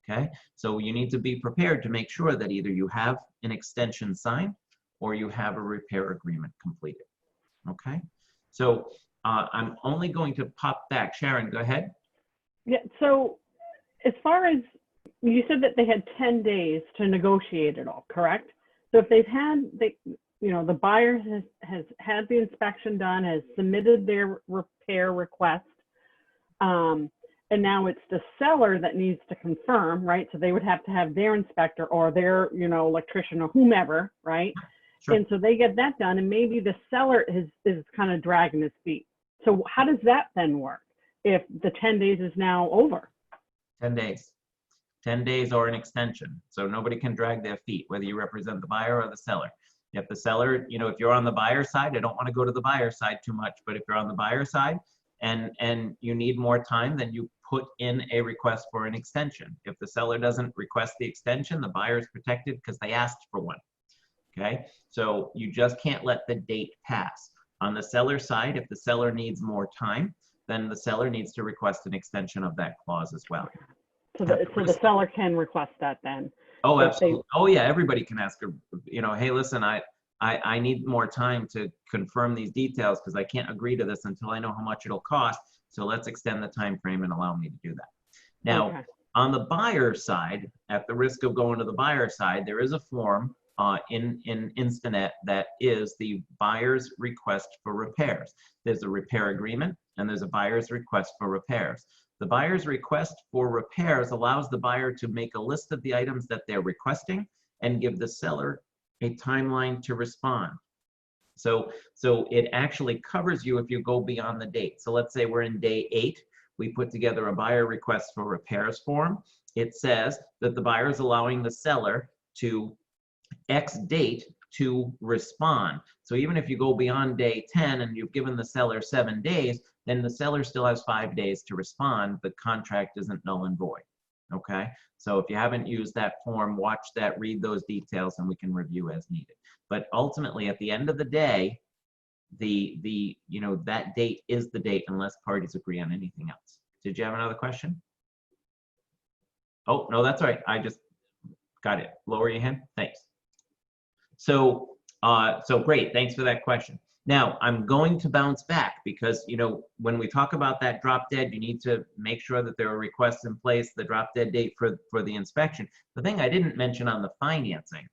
okay? So you need to be prepared to make sure that either you have an extension signed or you have a repair agreement completed, okay? So I'm only going to pop back. Sharon, go ahead. Yeah, so as far as, you said that they had 10 days to negotiate it all, correct? So if they've had, the buyer has had the inspection done, has submitted their repair request, and now it's the seller that needs to confirm, right? So they would have to have their inspector or their, electrician or whomever, right? Sure. And so they get that done, and maybe the seller is kind of dragging his feet. So how does that then work if the 10 days is now over? 10 days. 10 days or an extension. So nobody can drag their feet, whether you represent the buyer or the seller. If the seller, if you're on the buyer side, I don't want to go to the buyer side too much, but if you're on the buyer side and you need more time, then you put in a request for an extension. If the seller doesn't request the extension, the buyer is protected because they asked for one. Okay, so you just can't let the date pass. On the seller side, if the seller needs more time, then the seller needs to request an extension of that clause as well. So the seller can request that then. Oh, absolutely. Oh, yeah. Everybody can ask, hey, listen, I need more time to confirm these details because I can't agree to this until I know how much it'll cost. So let's extend the time frame and allow me to do that. Now, Okay. On the buyer side, at the risk of going to the buyer side, there is a form in Instanet that is the buyer's request for repairs. There's a repair agreement and there's a buyer's request for repairs. The buyer's request for repairs allows the buyer to make a list of the items that they're requesting and give the seller a timeline to respond. So it actually covers you if you go beyond the date. So let's say we're in day 8, we put together a buyer request for repairs form. It says that the buyer is allowing the seller to X date to respond. So even if you go beyond day 10 and you've given the seller 7 days, then the seller still has 5 days to respond. The contract isn't null and void. Okay, so if you haven't used that form, watch that, read those details, and we can review as needed. But ultimately, at the end of the day, that date is the date unless parties agree on anything else. Did you have another question? Oh, no, that's all right. Got it. Lower your hand. Thanks. So, so great. Thanks for that question. Now, I'm going to bounce back because, you know, when we talk about that drop dead, you need to make sure that there are requests in place, the drop dead date for the inspection. The thing I didn't mention on the financing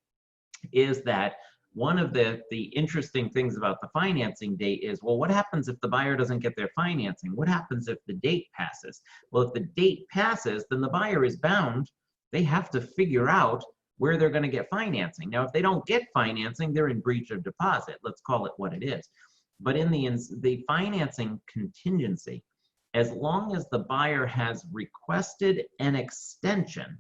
is that one of the interesting things about the financing date is, well, what happens if the buyer doesn't get their financing? What happens if the date passes? Well, if the date passes, then the buyer is bound. They have to figure out where they're going to get financing. Now, if they don't get financing, they're in breach of deposit. Let's call it what it is. But in the financing contingency, as long as the buyer has requested an extension,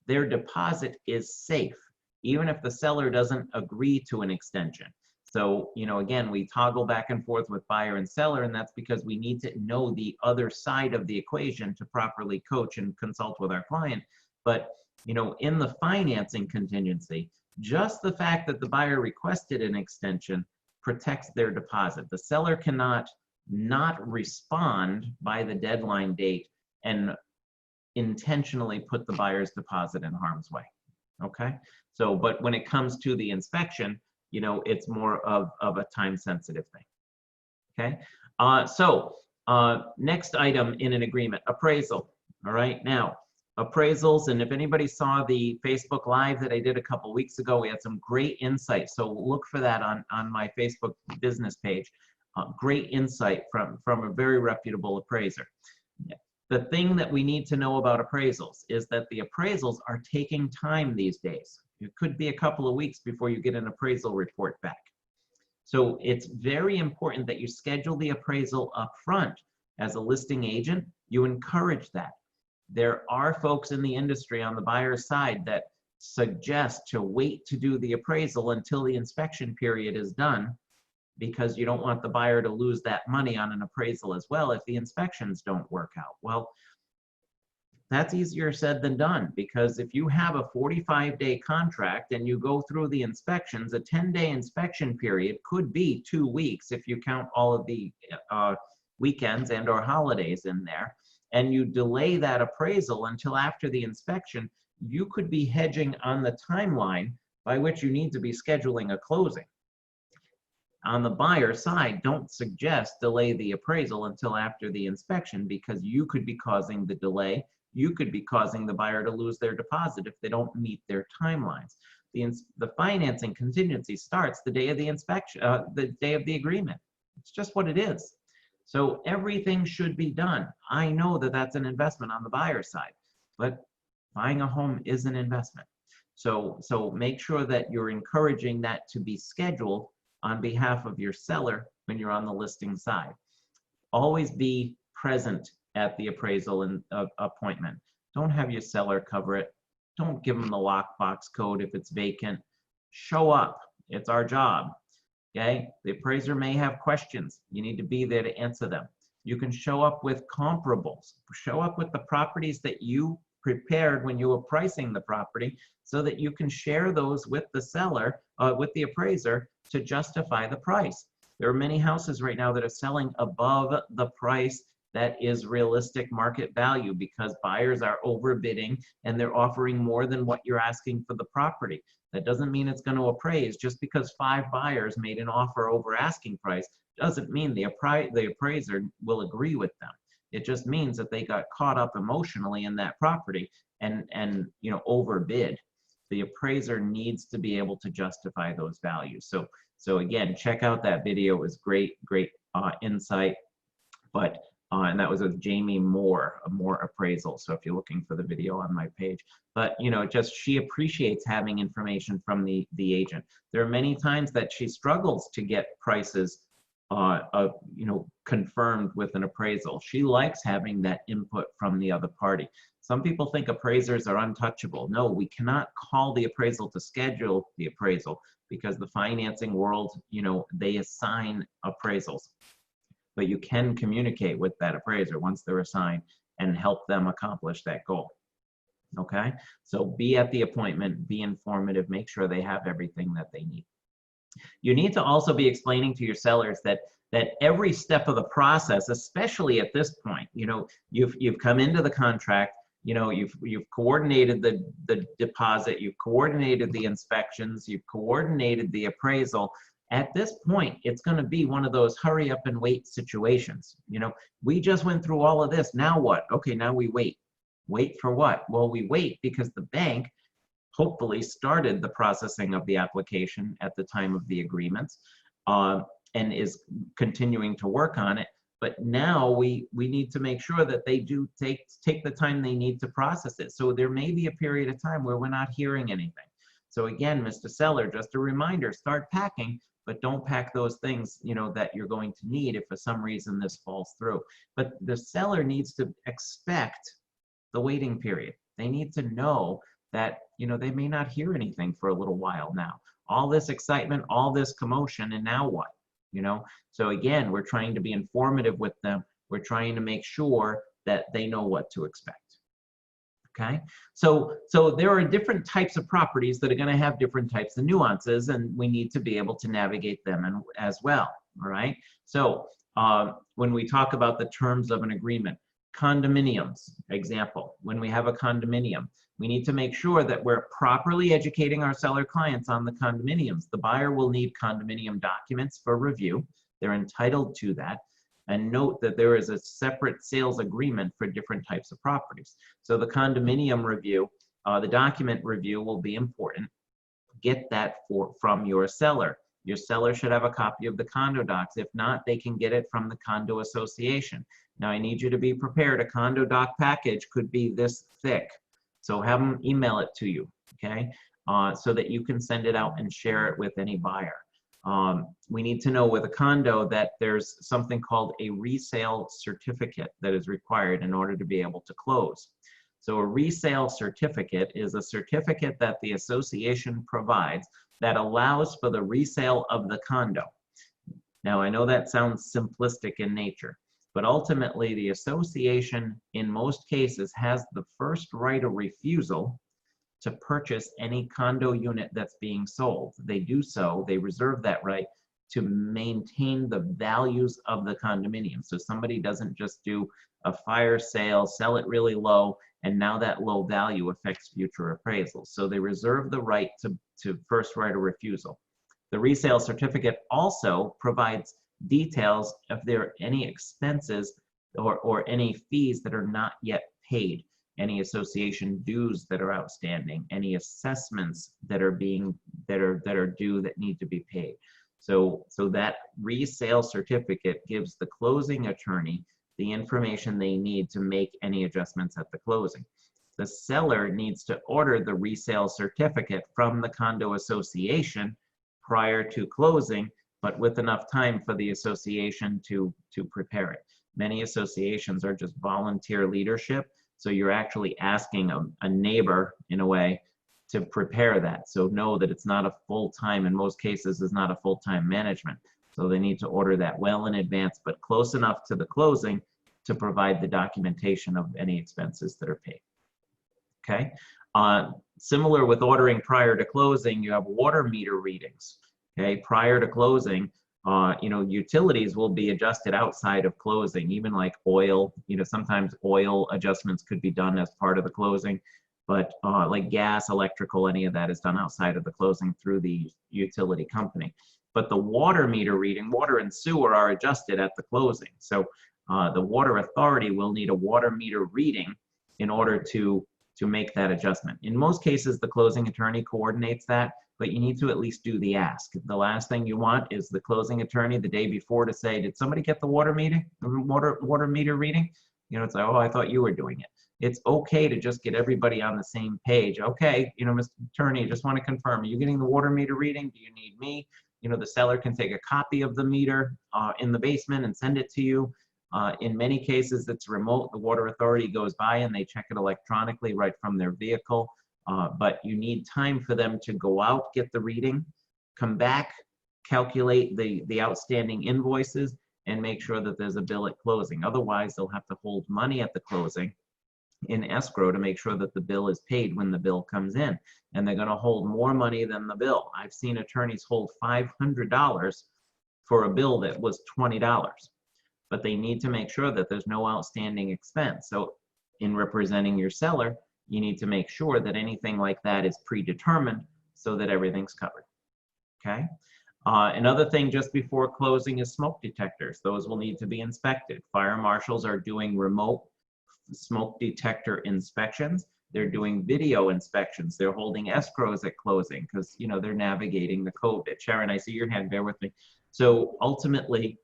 their deposit is safe, even if the seller doesn't agree to an extension. So, you know, again, we toggle back and forth with buyer and seller, and that's because we need to know the other side of the equation to properly coach and consult with our client. But, you know, in the financing contingency, just the fact that the buyer requested an extension protects their deposit. The seller cannot not respond by the deadline date and intentionally put the buyer's deposit in harm's way. Okay? So, but when it comes to the inspection, you know, it's more of a time-sensitive thing. Okay? Next item in an agreement, appraisal. All right? Now, appraisals, and if anybody saw the Facebook Live that I did a couple weeks ago, we had some great insight. So look for that on my Facebook business page. Great insight from a very reputable appraiser. The thing that we need to know about appraisals is that the appraisals are taking time these days. It could be a couple of weeks before you get an appraisal report back. So it's very important that you schedule the appraisal up front. As a listing agent, you encourage that. There are folks in the industry on the buyer's side that suggest to wait to do the appraisal until the inspection period is done, because you don't want the buyer to lose that money on an appraisal as well if the inspections don't work out. Well, that's easier said than done, because if you have a 45-day contract and you go through the inspections, a 10-day inspection period could be 2 weeks if you count all of the weekends and or holidays in there, and you delay that appraisal until after the inspection, you could be hedging on the timeline by which you need to be scheduling a closing. On the buyer side, don't suggest delay the appraisal until after the inspection, because you could be causing the delay. You could be causing the buyer to lose their deposit if they don't meet their timelines. The financing contingency starts the day of the inspection, the day of the agreement. It's just what it is. So everything should be done. I know that that's an investment on the buyer side, but buying a home is an investment. So make sure that you're encouraging that to be scheduled on behalf of your seller when you're on the listing side. Always be present at the appraisal and appointment. Don't have your seller cover it. Don't give them the lockbox code if it's vacant. Show up. It's our job. Okay? The appraiser may have questions. You need to be there to answer them. You can show up with comparables. Show up with the properties that you prepared when you were pricing the property, so that you can share those with the seller, with the appraiser, to justify the price. There are many houses right now that are selling above the price that is realistic market value, because buyers are overbidding and they're offering more than what you're asking for the property. That doesn't mean it's going to appraise. Just because 5 buyers made an offer over asking price doesn't mean the appraiser will agree with them. It just means that they got caught up emotionally in that property and you know, overbid. The appraiser needs to be able to justify those values. So again, check out that video. It was great insight. But and that was with Jamie Moore, a Moore Appraisal. So if you're looking for the video on my page, but you know, just she appreciates having information from the agent. There are many times that she struggles to get prices, you know, confirmed with an appraisal. She likes having that input from the other party. Some people think appraisers are untouchable. No, we cannot call the appraisal to schedule the appraisal, because the financing world, you know, they assign appraisals. But you can communicate with that appraiser once they're assigned and help them accomplish that goal. Okay? So be at the appointment, be informative, make sure they have everything that they need. You need to also be explaining to your sellers that every step of the process, especially at this point, you know, you've come into the contract, You know, you've coordinated the deposit, you've coordinated the inspections, you've coordinated the appraisal. At this point, it's going to be one of those hurry up and wait situations. You know, we just went through all of this. Now what? Okay, now we wait. Wait for what? Well, we wait because the bank hopefully started the processing of the application at the time of the agreements, and is continuing to work on it. But now we need to make sure that they do take the time they need to process it. So there may be a period of time where we're not hearing anything. So again, Mr. Seller, just a reminder, start packing, but don't pack those things, you know, that you're going to need if for some reason this falls through. But the seller needs to expect the waiting period. They need to know that, you know, they may not hear anything for a little while now. All this excitement, all this commotion, and now what? You know, so again, we're trying to be informative with them. We're trying to make sure that they know what to expect. Okay, so there are different types of properties that are going to have different types of nuances, and we need to be able to navigate them as well. All right, so when we talk about the terms of an agreement, condominiums, example, when we have a condominium, we need to make sure that we're properly educating our seller clients on the condominiums. The buyer will need condominium documents for review. They're entitled to that. And note that there is a separate sales agreement for different types of properties. So the condominium review, the document review will be important. Get that from your seller. Your seller should have a copy of the condo docs. If not, they can get it from the condo association. Now I need you to be prepared. A condo doc package could be this thick. So have them email it to you, okay? So that you can send it out and share it with any buyer. We need to know with a condo that there's something called a resale certificate that is required in order to be able to close. So a resale certificate is a certificate that the association provides that allows for the resale of the condo. Now I know that sounds simplistic in nature, but ultimately the association in most cases has the first right of refusal to purchase any condo unit that's being sold. They do so, they reserve that right to maintain the values of the condominium. So somebody doesn't just do a fire sale, sell it really low, and now that low value affects future appraisals. So they reserve the right to first right of refusal. The resale certificate also provides details if there are any expenses or any fees that are not yet paid, any association dues that are outstanding, any assessments that are due that need to be paid. So that resale certificate gives the closing attorney the information they need to make any adjustments at the closing. The seller needs to order the resale certificate from the condo association prior to closing, but with enough time for the association to prepare it. Many associations are just volunteer leadership, so you're actually asking a neighbor, in a way, to prepare that. So know that it's not a full-time, in most cases, is not a full-time management. So they need to order that well in advance, but close enough to the closing to provide the documentation of any expenses that are paid. Okay? Similar with ordering prior to closing, you have water meter readings. Okay, prior to closing, you know, utilities will be adjusted outside of closing, even like oil. You know, sometimes oil adjustments could be done as part of the closing, but like gas, electrical, any of that is done outside of the closing through the utility company. But the water meter reading, water and sewer are adjusted at the closing. So the water authority will need a water meter reading in order to make that adjustment. In most cases, the closing attorney coordinates that, but you need to at least do the ask. The last thing you want is the closing attorney the day before to say, did somebody get the water meter reading? You know, it's like, oh, I thought you were doing it. It's okay to just get everybody on the same page. Okay, you know, Mr. Attorney, just want to confirm, are you getting the water meter reading? Do you need me? You know, the seller can take a copy of the meter in the basement and send it to you. In many cases, it's remote. The water authority goes by and they check it electronically right from their vehicle. But you need time for them to go out, get the reading, come back, calculate the outstanding invoices, and make sure that there's a bill at closing. Otherwise, they'll have to hold money at the closing in escrow to make sure that the bill is paid when the bill comes in. And they're going to hold more money than the bill. I've seen attorneys hold $500 for a bill that was $20. But they need to make sure that there's no outstanding expense. So in representing your seller, you need to make sure that anything like that is predetermined so that everything's covered. Okay? Another thing just before closing is smoke detectors. Those will need to be inspected. Fire marshals are doing remote smoke detector inspections. They're doing video inspections. They're holding escrows at closing because, you know, they're navigating the COVID. Sharon, I see your hand, bear with me. So ultimately,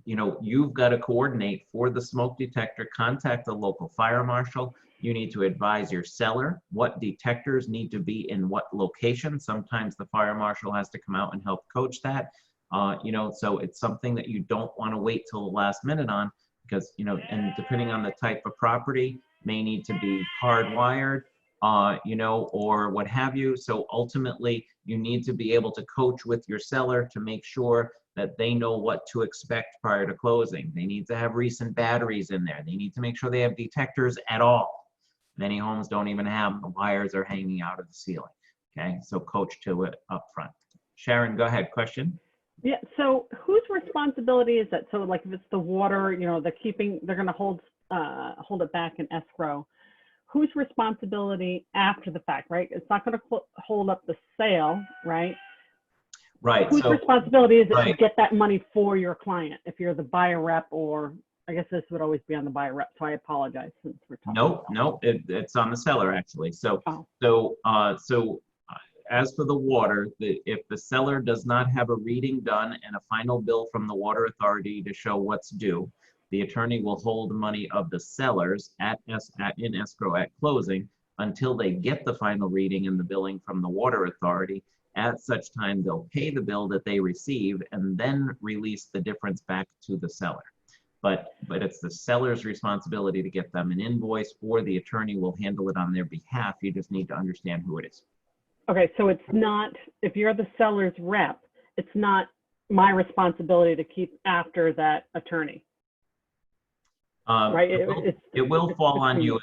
you know, you've got to coordinate for the smoke detector, contact the local fire marshal. You need to advise your seller what detectors need to be in what location. Sometimes the fire marshal has to come out and help coach that. You know, so it's something that you don't want to wait till the last minute on because, you know, and depending on the type of property, may need to be hardwired, you know, or what have you. So ultimately, you need to be able to coach with your seller to make sure that they know what to expect prior to closing. They need to have recent batteries in there. They need to make sure they have detectors at all. Many homes don't even have them. The wires are hanging out of the ceiling. Okay, so coach to it up front. Sharon, go ahead, question? Yeah, so whose responsibility is that? So like if it's the water, you know, they're gonna hold it back in escrow. Whose responsibility after the fact, right? It's not gonna hold up the sale, right? Right. Whose So, responsibility is it to right. get that money for your client? If you're the buyer rep, or I guess this would always be on the buyer rep, so I apologize since we're talking. Nope, it's on the seller actually. So, Oh. as for the water, if the seller does not have a reading done and a final bill from the water authority to show what's due, the attorney will hold money of the sellers in escrow at closing until they get the final reading and the billing from the water authority. At such time, they'll pay the bill that they received and then release the difference back to the seller. But it's the seller's responsibility to get them an invoice, or the attorney will handle it on their behalf. You just need to understand who it is. Okay, so it's not, if you're the seller's rep, it's not my responsibility to keep after that attorney, right? It will fall on between you.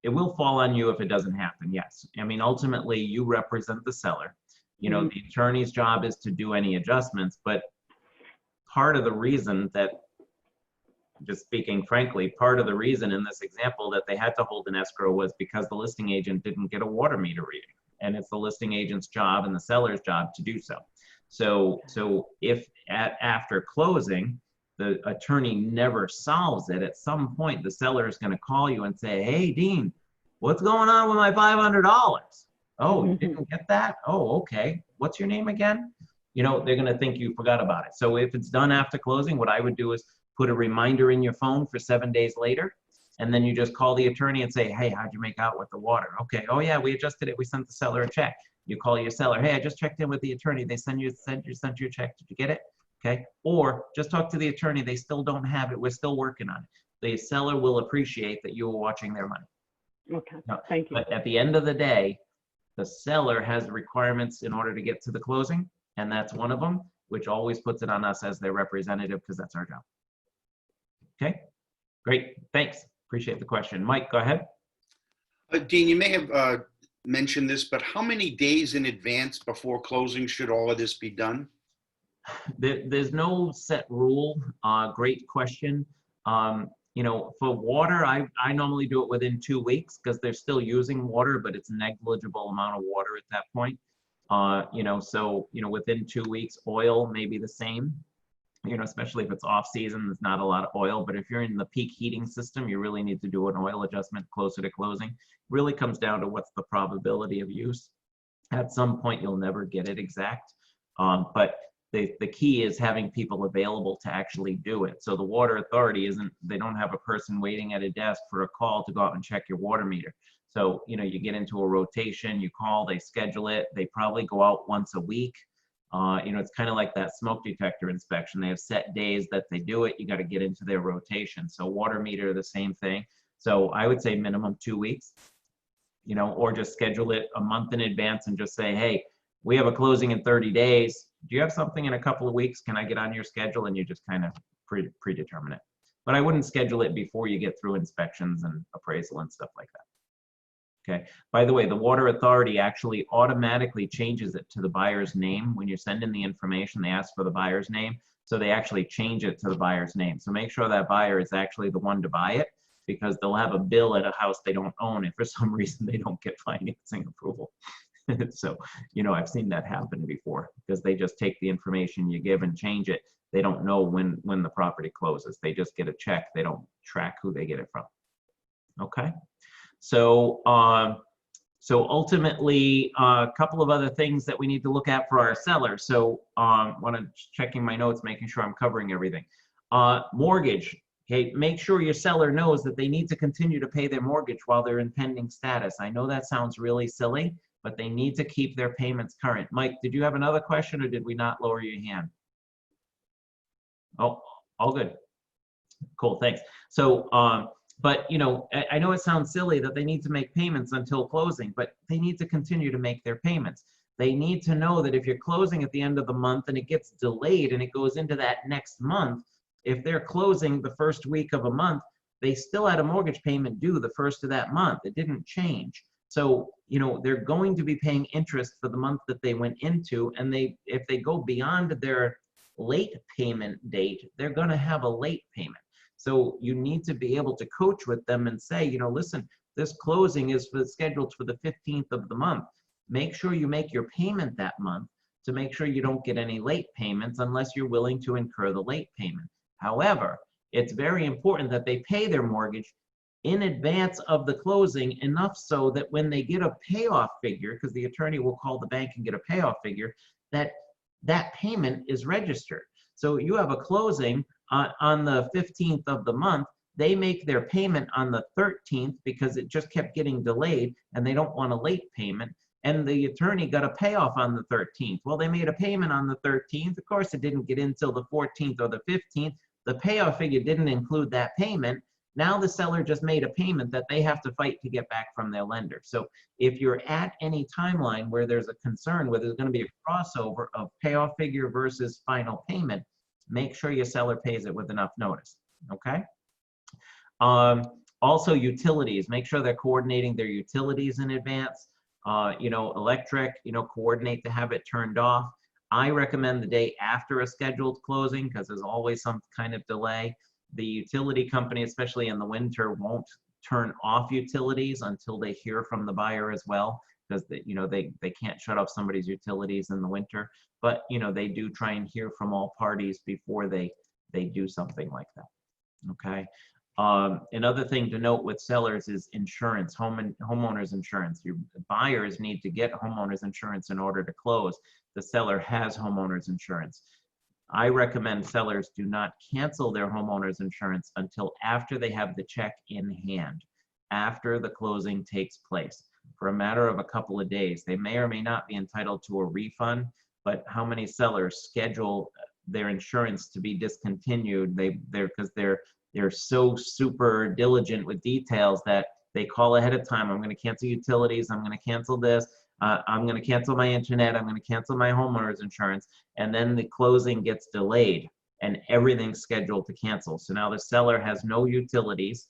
It will fall on you if it doesn't happen, yes. I mean, ultimately, you represent the seller. You know, the attorney's job is to do any adjustments, but part of the reason that, just speaking frankly, part of the reason in this example that they had to hold an escrow was because the listing agent didn't get a water meter reading. And it's the listing agent's job and the seller's job to do so. So if after closing, the attorney never solves it, at some point the seller is going to call you and say, hey, Dean, what's going on with my $500? Oh, you didn't get that? Oh, okay. What's your name again? You know, they're going to think you forgot about it. So if it's done after closing, what I would do is put a reminder in your phone for 7 days later. And then you just call the attorney and say, hey, how'd you make out with the water? Okay, oh yeah, we adjusted it. We sent the seller a check. You call your seller, hey, I just checked in with the attorney. They sent you a check. Did you get it? Okay, or just talk to the attorney. They still don't have it. We're still working on it. The seller will appreciate that you were watching their money. Okay, No, thank you. but at the end of the day, the seller has requirements in order to get to the closing, and that's one of them, which always puts it on us as their representative because that's our job. Okay, great, thanks. Appreciate the question. Mike, go ahead. Dean, you may have mentioned this, but how many days in advance before closing should all of this be done? There's no set rule. Great question. You know, for water, I normally do it within 2 weeks because they're still using water, but it's a negligible amount of water at that point. You know, so, you know, within 2 weeks, oil may be the same. You know, especially if it's off season, there's not a lot of oil. But if you're in the peak heating system, you really need to do an oil adjustment closer to closing. Really comes down to what's the probability of use. At some point, you'll never get it exact. But the key is having people available to actually do it. So the water authority they don't have a person waiting at a desk for a call to go out and check your water meter. So, you know, you get into a rotation, you call, they schedule it. They probably go out once a week. You know, it's kind of like that smoke detector inspection. They have set days that they do it. You got to get into their rotation. So water meter, the same thing. So I would say minimum 2 weeks, you know, or just schedule it a month in advance and just say, hey, we have a closing in 30 days. Do you have something in a couple of weeks? Can I get on your schedule? And you just kind of predetermine it. But I wouldn't schedule it before you get through inspections and appraisal and stuff like that. Okay. By the way, the water authority actually automatically changes it to the buyer's name. When you send in the information, they ask for the buyer's name. So they actually change it to the buyer's name. So make sure that buyer is actually the one to buy it. because they'll have a bill at a house they don't own, and for some reason they don't get financing approval. So, I've seen that happen before, because they just take the information you give and change it. They don't know when the property closes. They just get a check. They don't track who they get it from. Okay. So, ultimately, a couple of other things that we need to look at for our sellers. So, when I'm checking my notes, making sure I'm covering everything. Mortgage. Okay, make sure your seller knows that they need to continue to pay their mortgage while they're in pending status. I know that sounds really silly, but they need to keep their payments current. Mike, did you have another question, or did we not lower your hand? Oh, all good. Cool, thanks. So, but I know it sounds silly that they need to make payments until closing, but they need to continue to make their payments. They need to know that if you're closing at the end of the month and it gets delayed and it goes into that next month, if they're closing the first week of a month, they still had a mortgage payment due the first of that month. It didn't change. So, they're going to be paying interest for the month that they went into, and if they go beyond their late payment date, they're going to have a late payment. So you need to be able to coach with them and say, listen, this closing is scheduled for the 15th of the month. Make sure you make your payment that month to make sure you don't get any late payments unless you're willing to incur the late payment. However, it's very important that they pay their mortgage in advance of the closing, enough so that when they get a payoff figure, because the attorney will call the bank and get a payoff figure, that payment is registered. So you have a closing on the 15th of the month. They make their payment on the 13th because it just kept getting delayed and they don't want a late payment. And the attorney got a payoff on the 13th. Well, they made a payment on the 13th. Of course, it didn't get in till the 14th or the 15th. The payoff figure didn't include that payment. Now the seller just made a payment that they have to fight to get back from their lender. So if you're at any timeline where there's a concern, where there's going to be a crossover of payoff figure versus final payment, make sure your seller pays it with enough notice, okay? Also, utilities. Make sure they're coordinating their utilities in advance. Electric, coordinate to have it turned off. I recommend the day after a scheduled closing because there's always some kind of delay. The utility company, especially in the winter, won't turn off utilities until they hear from the buyer as well, because they can't shut off somebody's utilities in the winter. But they do try and hear from all parties before they do something like that. Okay. Another thing to note with sellers is insurance, homeowners insurance. Your buyers need to get homeowners insurance in order to close. The seller has homeowners insurance. I recommend sellers do not cancel their homeowners insurance until after they have the check in hand, after the closing takes place. For a matter of a couple of days, they may or may not be entitled to a refund, but how many sellers schedule their insurance to be discontinued? Because they're so super diligent with details that they call ahead of time. I'm going to cancel utilities. I'm going to cancel this. I'm going to cancel my internet. I'm going to cancel my homeowner's insurance. And then the closing gets delayed and everything's scheduled to cancel. So now the seller has no utilities.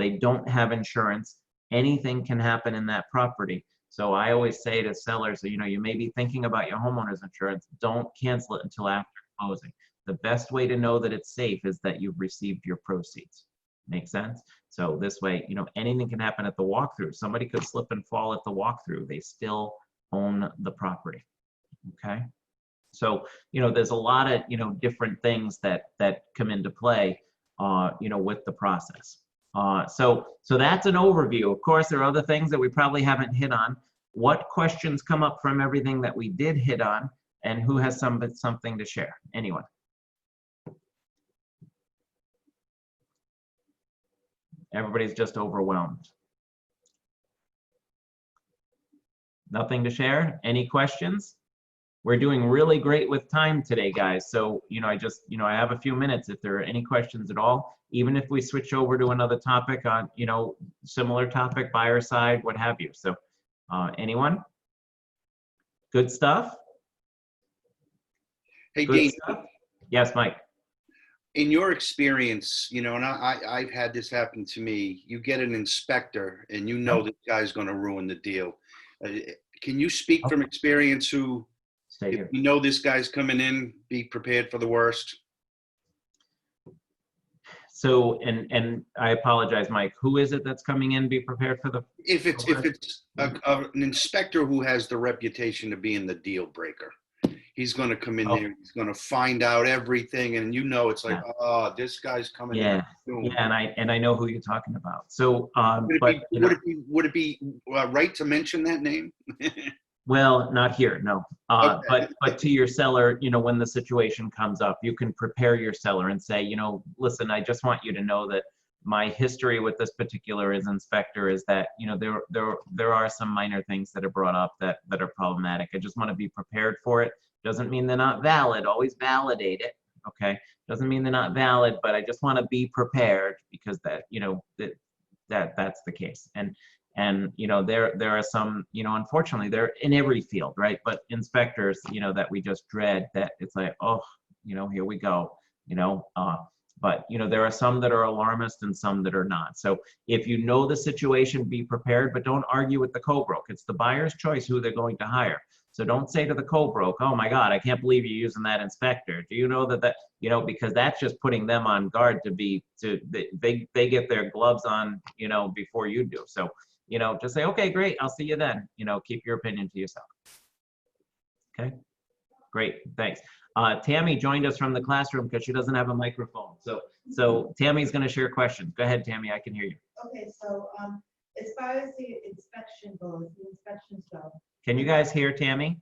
They don't have insurance. Anything can happen in that property. So I always say to sellers, you may be thinking about your homeowner's insurance. Don't cancel it until after closing. The best way to know that it's safe is that you've received your proceeds. Make sense? So this way, anything can happen at the walkthrough. Somebody could slip and fall at the walkthrough. They still own the property. Okay. So, there's a lot of, different things that come into play, with the process. So that's an overview. Of course, there are other things that we probably haven't hit on. What questions come up from everything that we did hit on, and who has something to share? Anyone? Everybody's just overwhelmed. Nothing to share? Any questions? We're doing really great with time today, guys. So, I have a few minutes if there are any questions at all, even if we switch over to another topic on, similar topic, buyer side, what have you. So, anyone? Good stuff? Hey, Good Dean. stuff? Yes, Mike. In your experience, and I've had this happen to me, you get an inspector and this guy's going to ruin the deal. Can you speak from experience who, if you this guy's coming in, be prepared for the worst? So, and I apologize, Mike, who is it that's coming in? Be prepared for the, If it's an inspector who has the reputation of being the deal breaker, he's going to come in Oh. there. He's going to find out everything, and it's like, Yeah. oh, this guy's coming yeah, in. soon. yeah, and I know who you're talking about. So, Would it but, be, you know, would it be right to mention that name? well, not here, no. Okay. But to your seller, you know, when the situation comes up, you can prepare your seller and say, you know, listen, I just want you to know that my history with this particular inspector is that, you know, there are some minor things that are brought up that are problematic. I just want to be prepared for it. Doesn't mean they're not valid. Always validate it. Okay. Doesn't mean they're not valid, but I just want to be prepared because that, you know, that's the case. And you know, there are some, you know, unfortunately they're in every field, right? But inspectors, you know, that we just dread, that it's like, oh, you know, here we go, you know. But you know, there are some that are alarmist and some that are not. So if you know the situation, be prepared, but don't argue with the co-broke. It's the buyer's choice who they're going to hire. So don't say to the co-broke, oh my God, I can't believe you're using that inspector. Do you know that, you know, because that's just putting them on guard they get their gloves on, you know, before you do. So, you know, just say, okay, great, I'll see you then. You know, keep your opinion to yourself. Okay, great, thanks. Tammy joined us from the classroom because she doesn't have a microphone. So Tammy's gonna share questions. Go ahead, Tammy, I can hear you. Okay, so as far as the inspection goes, the inspections go. Can you guys hear Tammy?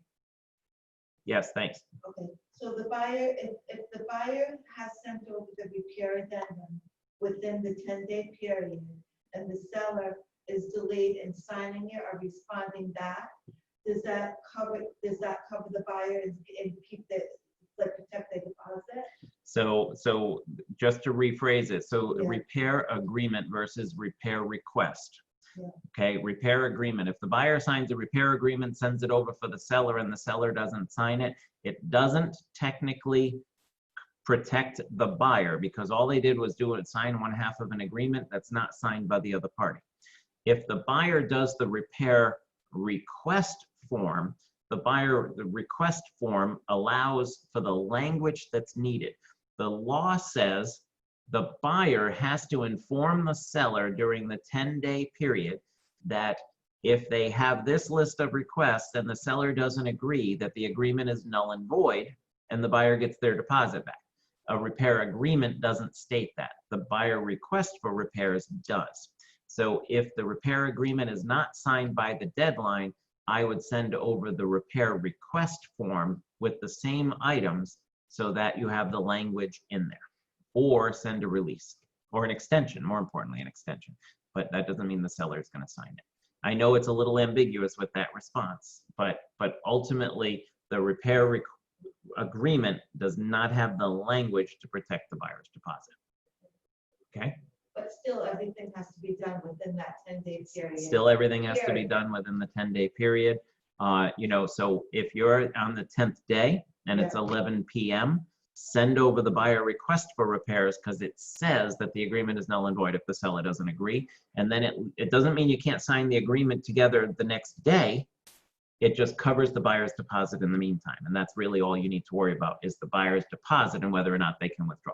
Yes, thanks. Okay, so the buyer, if the buyer has sent over the repair addendum within the 10-day period, and the seller is delayed in signing it or responding back, does that cover the buyer and keep the, like, protect the deposit? So just to rephrase it, so Yeah. repair agreement versus repair request. Yeah. Okay, repair agreement. If the buyer signs a repair agreement, sends it over for the seller, and the seller doesn't sign it, it doesn't technically protect the buyer because all they did was sign one half of an agreement that's not signed by the other party. If the buyer does the repair request form, the request form allows for the language that's needed. The law says the buyer has to inform the seller during the 10-day period that if they have this list of requests and the seller doesn't agree, that the agreement is null and void and the buyer gets their deposit back. A repair agreement doesn't state that. The buyer request for repairs does. So if the repair agreement is not signed by the deadline, I would send over the repair request form with the same items so that you have the language in there, or send a release or an extension, more importantly, an extension. But that doesn't mean the seller is going to sign it. I know it's a little ambiguous with that response, but ultimately the repair agreement does not have the language to protect the buyer's deposit. Okay? But still, everything has to be done within that 10-day period. Still, everything has to be done within the 10-day period. You know, so if you're on the 10th day and it's 11 p.m., send over the buyer request for repairs because it says that the agreement is null and void if the seller doesn't agree. And then it doesn't mean you can't sign the agreement together the next day. It just covers the buyer's deposit in the meantime. And that's really all you need to worry about is the buyer's deposit and whether or not they can withdraw.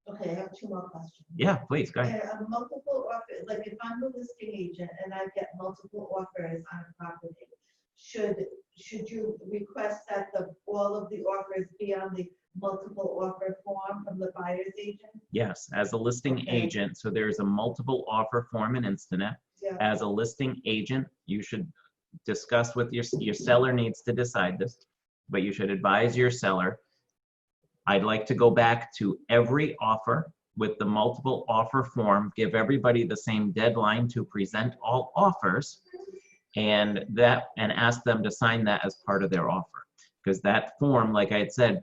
Okay, I have two more questions. Yeah, please, go ahead. Multiple offers, like if I'm the listing agent and I get multiple offers on a property, should you request that all of the offers be on the multiple offer form from the buyer's agent? Yes, as a listing agent, so there's a multiple offer form in Instinet. Yeah. As a listing agent, you should discuss with your seller needs to decide this, but you should advise your seller. I'd like to go back to every offer with the multiple offer form, give everybody the same deadline to present all offers, and ask them to sign that as part of their offer. Because that form, like I had said,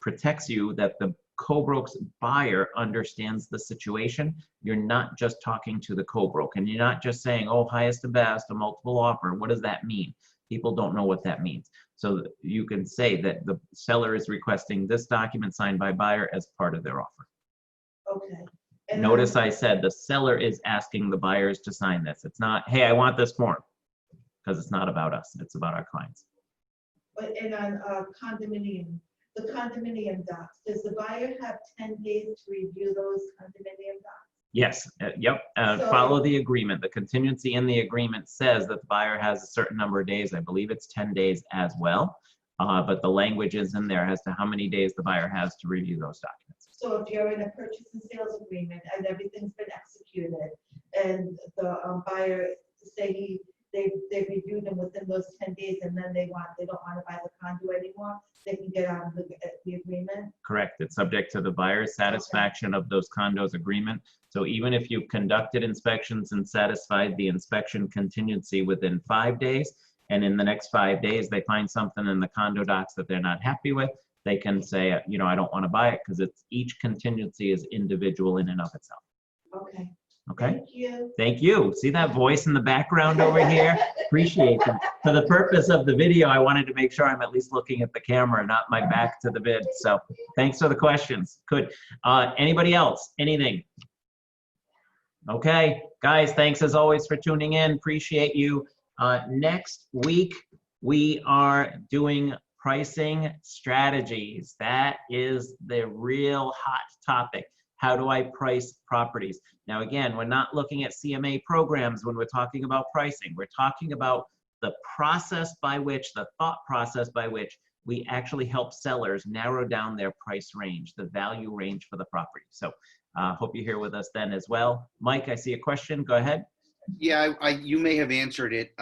protects you that the co-broke's buyer understands the situation. You're not just talking to the co-broke, and you're not just saying, oh, highest and best, a multiple offer. What does that mean? People don't know what that means. So you can say that the seller is requesting this document signed by buyer as part of their offer. Okay. And Notice I said the seller is asking the buyers to sign this. It's not, hey, I want this form, because it's not about us. It's about our clients. But on condominium, the condominium docs, does the buyer have 10 days to review those condominium docs? Yes, yep, So- follow the agreement. The contingency in the agreement says that the buyer has a certain number of days. I believe it's 10 days as well. But the language is in there as to how many days the buyer has to review those documents. So if you're in a purchase and sales agreement and everything's been executed and the buyer say they reviewed them within those 10 days and then they don't want to buy the condo anymore, they can get out of the agreement? Correct. It's subject to the buyer's satisfaction of those condos agreement. So even if you conducted inspections and satisfied the inspection contingency within 5 days, and in the next 5 days, they find something in the condo docs that they're not happy with, they can say, you know, I don't want to buy it, because it's each contingency is individual in and of itself. Okay. Okay? Thank you. Thank you. See that voice in the background over here? Appreciate that. For the purpose of the video, I wanted to make sure I'm at least looking at the camera, not my back to the vid. So thanks for the questions. Good. Anybody else? Anything? Okay, guys, thanks as always for tuning in. Appreciate you. Next week, we are doing pricing strategies. That is the real hot topic. How do I price properties? Now, again, we're not looking at CMA programs when we're talking about pricing. We're talking about the process by which, the thought process by which we actually help sellers narrow down their price range, the value range for the property. So hope you're here with us then as well. Mike, I see a question. Go ahead. Yeah, you may have answered it.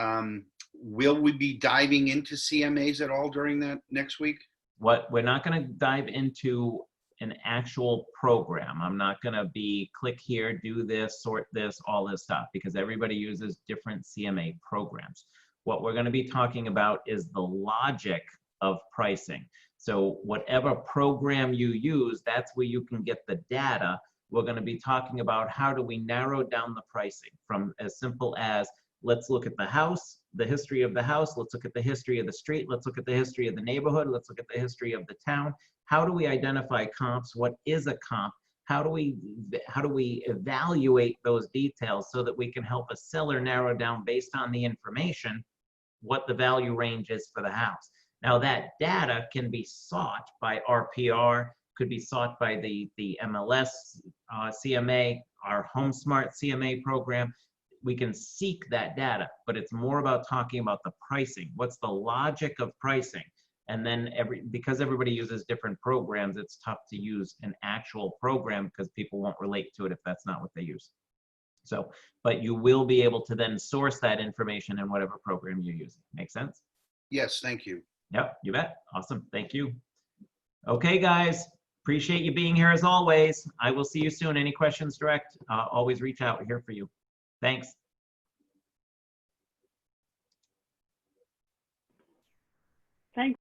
Will we be diving into CMAs at all during that next week? We're not going to dive into an actual program. I'm not going to be click here, do this, sort this, all this stuff, because everybody uses different CMA programs. What we're going to be talking about is the logic of pricing. So whatever program you use, that's where you can get the data. We're going to be talking about how do we narrow down the pricing from as simple as, let's look at the house, the history of the house, let's look at the history of the street, let's look at the history of the neighborhood, let's look at the history of the town. How do we identify comps? What is a comp? How do we evaluate those details so that we can help a seller narrow down based on the information what the value range is for the house? Now that data can be sought by RPR, could be sought by the MLS CMA, our HomeSmart CMA program. We can seek that data, but it's more about talking about the pricing. What's the logic of pricing? And then because everybody uses different programs, it's tough to use an actual program because people won't relate to it if that's not what they use. So, but you will be able to then source that information in whatever program you're using. Make sense? Yes, thank you. Yep, you bet. Awesome. Thank you. Okay, guys. Appreciate you being here as always. I will see you soon. Any questions direct, always reach out. We're here for you. Thanks. Thanks.